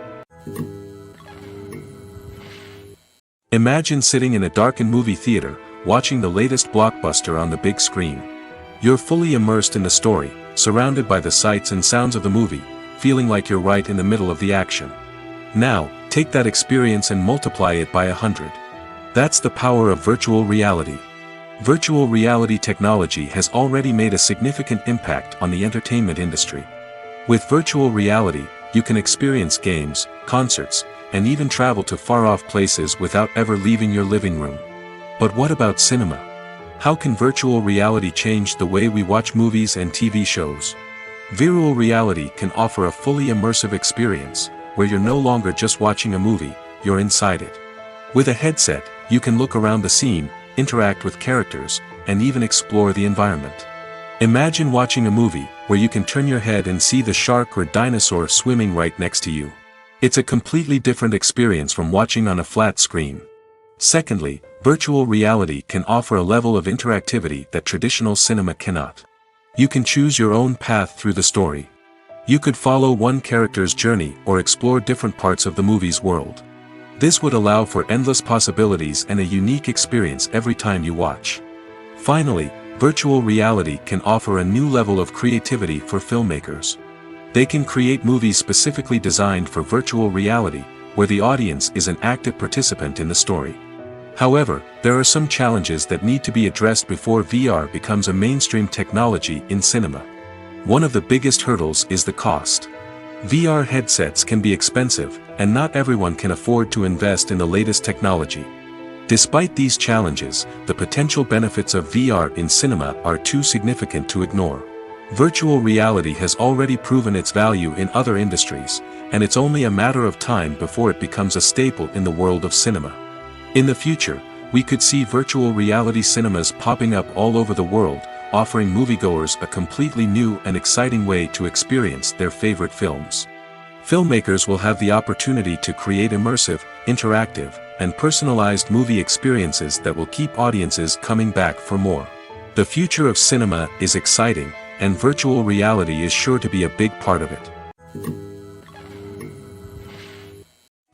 Imagine sitting in a darkened movie theater, watching the latest blockbuster on the big screen. You're fully immersed in the story, surrounded by the sights and sounds of the movie, feeling like you're right in the middle of the action. Now, take that experience and multiply it by 100. That's the power of virtual reality. Virtual reality technology has already made a significant impact on the entertainment industry. With virtual reality, you can experience games, concerts, and even travel to far-off places without ever leaving your living room. But what about cinema? How can virtual reality change the way we watch movies and TV shows? Virtual reality can offer a fully immersive experience, where you're no longer just watching a movie, you're inside it. With a headset, you can look around the scene, interact with characters, and even explore the environment. Imagine watching a movie, where you can turn your head and see the shark or dinosaur swimming right next to you. It's a completely different experience from watching on a flat screen. Secondly, virtual reality can offer a level of interactivity that traditional cinema cannot. You can choose your own path through the story. You could follow one character's journey or explore different parts of the movie's world. This would allow for endless possibilities and a unique experience every time you watch. Finally, virtual reality can offer a new level of creativity for filmmakers. They can create movies specifically designed for virtual reality, where the audience is an active participant in the story. However, there are some challenges that need to be addressed before VR becomes a mainstream technology in cinema. One of the biggest hurdles is the cost. VR headsets can be expensive, and not everyone can afford to invest in the latest technology. Despite these challenges, the potential benefits of VR in cinema are too significant to ignore. Virtual reality has already proven its value in other industries, and it's only a matter of time before it becomes a staple in the world of cinema. In the future, we could see virtual reality cinemas popping up all over the world, offering moviegoers a completely new and exciting way to experience their favorite films. Filmmakers will have the opportunity to create immersive, interactive, and personalized movie experiences that will keep audiences coming back for more. The future of cinema is exciting, and virtual reality is sure to be a big part of it.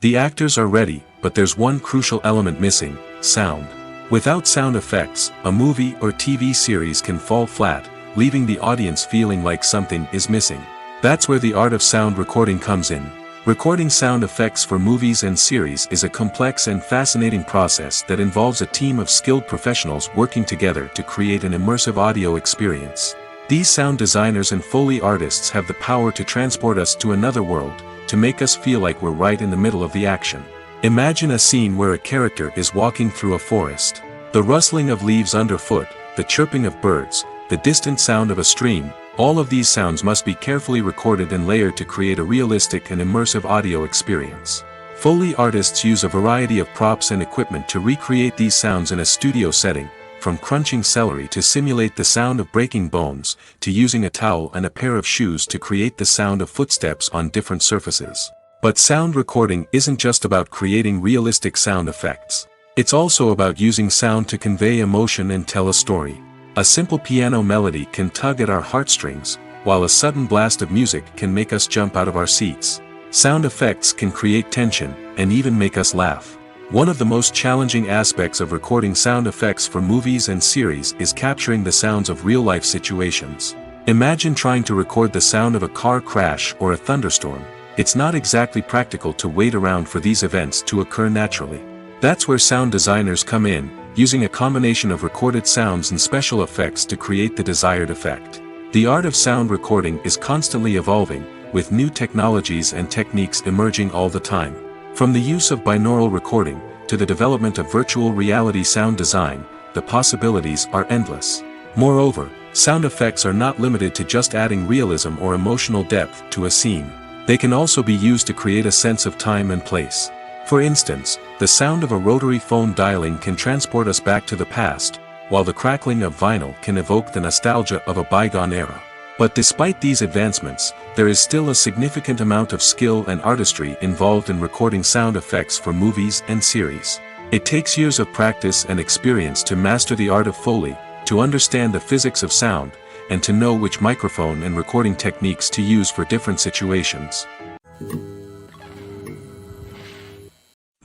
The actors are ready, but there's one crucial element missing: sound. Without sound effects, a movie or TV series can fall flat, leaving the audience feeling like something is missing. That's where the art of sound recording comes in. Recording sound effects for movies and series is a complex and fascinating process that involves a team of skilled professionals working together to create an immersive audio experience. These sound designers and Foley artists have the power to transport us to another world, to make us feel like we're right in the middle of the action. Imagine a scene where a character is walking through a forest. The rustling of leaves underfoot, the chirping of birds, the distant sound of a stream, all of these sounds must be carefully recorded and layered to create a realistic and immersive audio experience. Foley artists use a variety of props and equipment to recreate these sounds in a studio setting, from crunching celery to simulate the sound of breaking bones, to using a towel and a pair of shoes to create the sound of footsteps on different surfaces. But sound recording isn't just about creating realistic sound effects. It's also about using sound to convey emotion and tell a story. A simple piano melody can tug at our heartstrings, while a sudden blast of music can make us jump out of our seats. Sound effects can create tension, and even make us laugh. One of the most challenging aspects of recording sound effects for movies and series is capturing the sounds of real-life situations. Imagine trying to record the sound of a car crash or a thunderstorm. It's not exactly practical to wait around for these events to occur naturally. That's where sound designers come in, using a combination of recorded sounds and special effects to create the desired effect. The art of sound recording is constantly evolving, with new technologies and techniques emerging all the time. From the use of binaural recording, to the development of virtual reality sound design, the possibilities are endless. Moreover, sound effects are not limited to just adding realism or emotional depth to a scene. They can also be used to create a sense of time and place. For instance, the sound of a rotary phone dialing can transport us back to the past, while the crackling of vinyl can evoke the nostalgia of a bygone era. But despite these advancements, there is still a significant amount of skill and artistry involved in recording sound effects for movies and series. It takes years of practice and experience to master the art of Foley, to understand the physics of sound, and to know which microphone and recording techniques to use for different situations.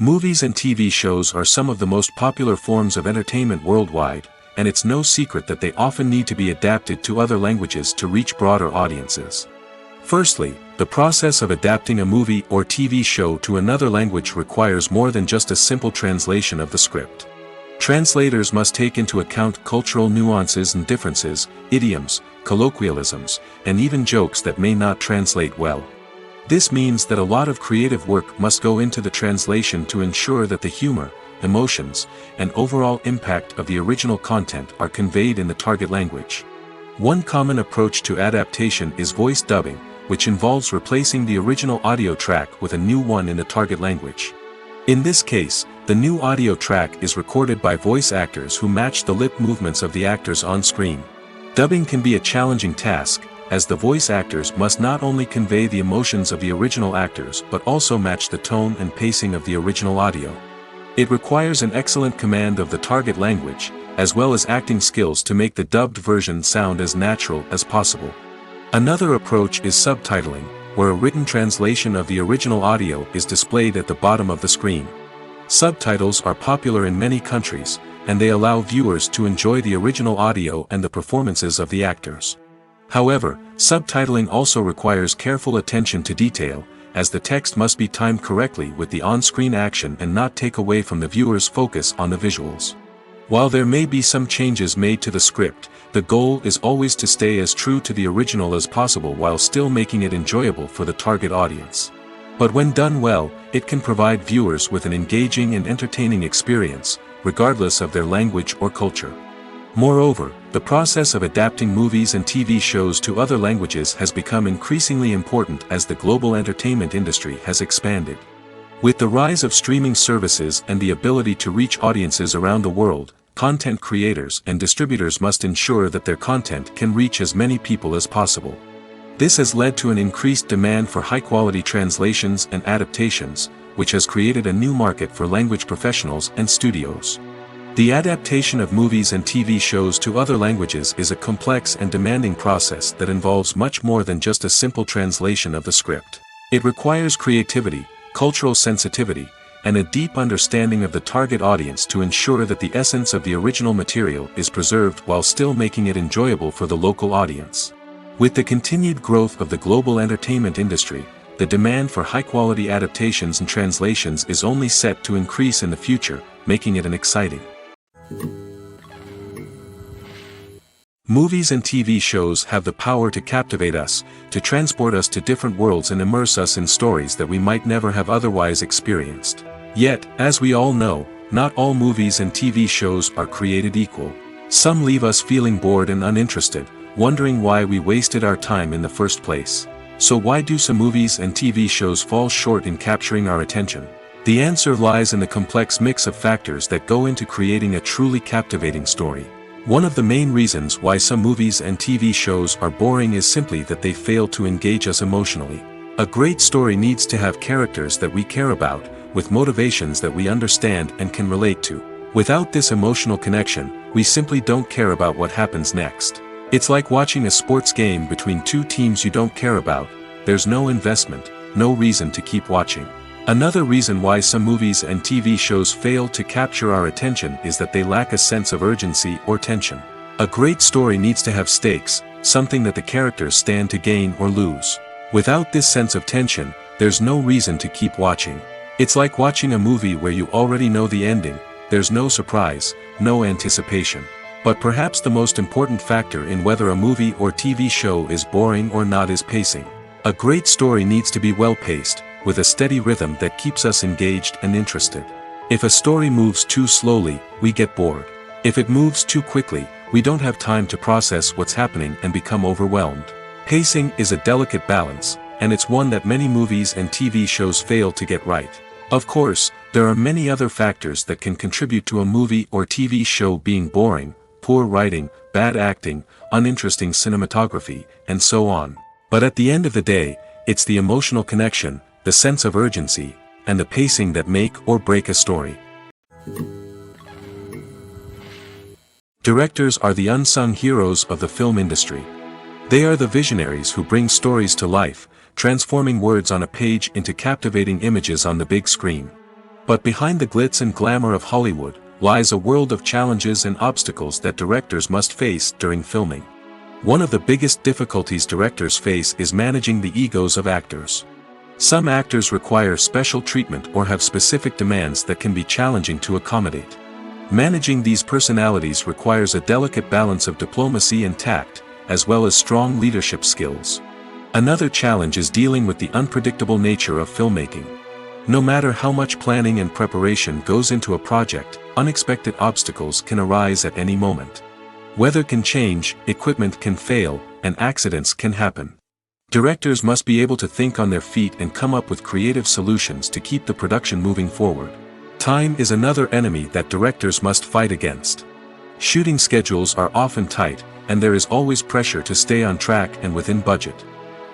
Movies and TV shows are some of the most popular forms of entertainment worldwide, and it's no secret that they often need to be adapted to other languages to reach broader audiences. Firstly, the process of adapting a movie or TV show to another language requires more than just a simple translation of the script. Translators must take into account cultural nuances and differences, idioms, colloquialisms, and even jokes that may not translate well. This means that a lot of creative work must go into the translation to ensure that the humor, emotions, and overall impact of the original content are conveyed in the target language. One common approach to adaptation is voice dubbing, which involves replacing the original audio track with a new one in the target language. In this case, the new audio track is recorded by voice actors who match the lip movements of the actors on screen. Dubbing can be a challenging task, as the voice actors must not only convey the emotions of the original actors but also match the tone and pacing of the original audio. It requires an excellent command of the target language, as well as acting skills to make the dubbed version sound as natural as possible. Another approach is subtitling, where a written translation of the original audio is displayed at the bottom of the screen. Subtitles are popular in many countries, and they allow viewers to enjoy the original audio and the performances of the actors. However, subtitling also requires careful attention to detail, as the text must be timed correctly with the on-screen action and not take away from the viewer's focus on the visuals. While there may be some changes made to the script, the goal is always to stay as true to the original as possible while still making it enjoyable for the target audience. But when done well, it can provide viewers with an engaging and entertaining experience, regardless of their language or culture. Moreover, the process of adapting movies and TV shows to other languages has become increasingly important as the global entertainment industry has expanded. With the rise of streaming services and the ability to reach audiences around the world, content creators and distributors must ensure that their content can reach as many people as possible. This has led to an increased demand for high-quality translations and adaptations, which has created a new market for language professionals and studios. The adaptation of movies and TV shows to other languages is a complex and demanding process that involves much more than just a simple translation of the script. It requires creativity, cultural sensitivity, and a deep understanding of the target audience to ensure that the essence of the original material is preserved while still making it enjoyable for the local audience. With the continued growth of the global entertainment industry, the demand for high-quality adaptations and translations is only set to increase in the future, making it an exciting. Movies and TV shows have the power to captivate us, to transport us to different worlds and immerse us in stories that we might never have otherwise experienced. Yet, as we all know, not all movies and TV shows are created equal. Some leave us feeling bored and uninterested, wondering why we wasted our time in the first place. So why do some movies and TV shows fall short in capturing our attention? The answer lies in the complex mix of factors that go into creating a truly captivating story. One of the main reasons why some movies and TV shows are boring is simply that they fail to engage us emotionally. A great story needs to have characters that we care about, with motivations that we understand and can relate to. Without this emotional connection, we simply don't care about what happens next. It's like watching a sports game between two teams you don't care about. There's no investment, no reason to keep watching. Another reason why some movies and TV shows fail to capture our attention is that they lack a sense of urgency or tension. A great story needs to have stakes, something that the characters stand to gain or lose. Without this sense of tension, there's no reason to keep watching. It's like watching a movie where you already know the ending, there's no surprise, no anticipation. But perhaps the most important factor in whether a movie or TV show is boring or not is pacing. A great story needs to be well-paced, with a steady rhythm that keeps us engaged and interested. If a story moves too slowly, we get bored. If it moves too quickly, we don't have time to process what's happening and become overwhelmed. Pacing is a delicate balance, and it's one that many movies and TV shows fail to get right. Of course, there are many other factors that can contribute to a movie or TV show being boring: poor writing, bad acting, uninteresting cinematography, and so on. But at the end of the day, it's the emotional connection, the sense of urgency, and the pacing that make or break a story. Directors are the unsung heroes of the film industry. They are the visionaries who bring stories to life, transforming words on a page into captivating images on the big screen. But behind the glitz and glamour of Hollywood, lies a world of challenges and obstacles that directors must face during filming. One of the biggest difficulties directors face is managing the egos of actors. Some actors require special treatment or have specific demands that can be challenging to accommodate. Managing these personalities requires a delicate balance of diplomacy and tact, as well as strong leadership skills. Another challenge is dealing with the unpredictable nature of filmmaking. No matter how much planning and preparation goes into a project, unexpected obstacles can arise at any moment. Weather can change, equipment can fail, and accidents can happen. Directors must be able to think on their feet and come up with creative solutions to keep the production moving forward. Time is another enemy that directors must fight against. Shooting schedules are often tight, and there is always pressure to stay on track and within budget.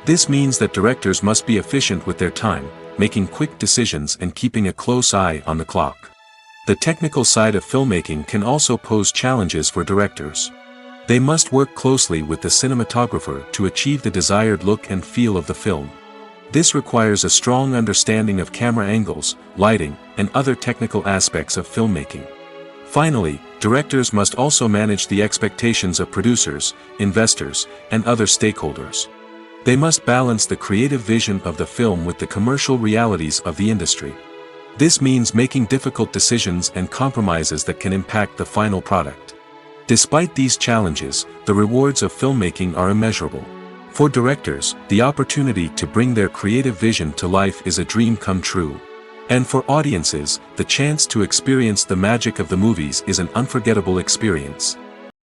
This means that directors must be efficient with their time, making quick decisions and keeping a close eye on the clock. The technical side of filmmaking can also pose challenges for directors. They must work closely with the cinematographer to achieve the desired look and feel of the film. This requires a strong understanding of camera angles, lighting, and other technical aspects of filmmaking. Finally, directors must also manage the expectations of producers, investors, and other stakeholders. They must balance the creative vision of the film with the commercial realities of the industry. This means making difficult decisions and compromises that can impact the final product. Despite these challenges, the rewards of filmmaking are immeasurable. For directors, the opportunity to bring their creative vision to life is a dream come true. And for audiences, the chance to experience the magic of the movies is an unforgettable experience.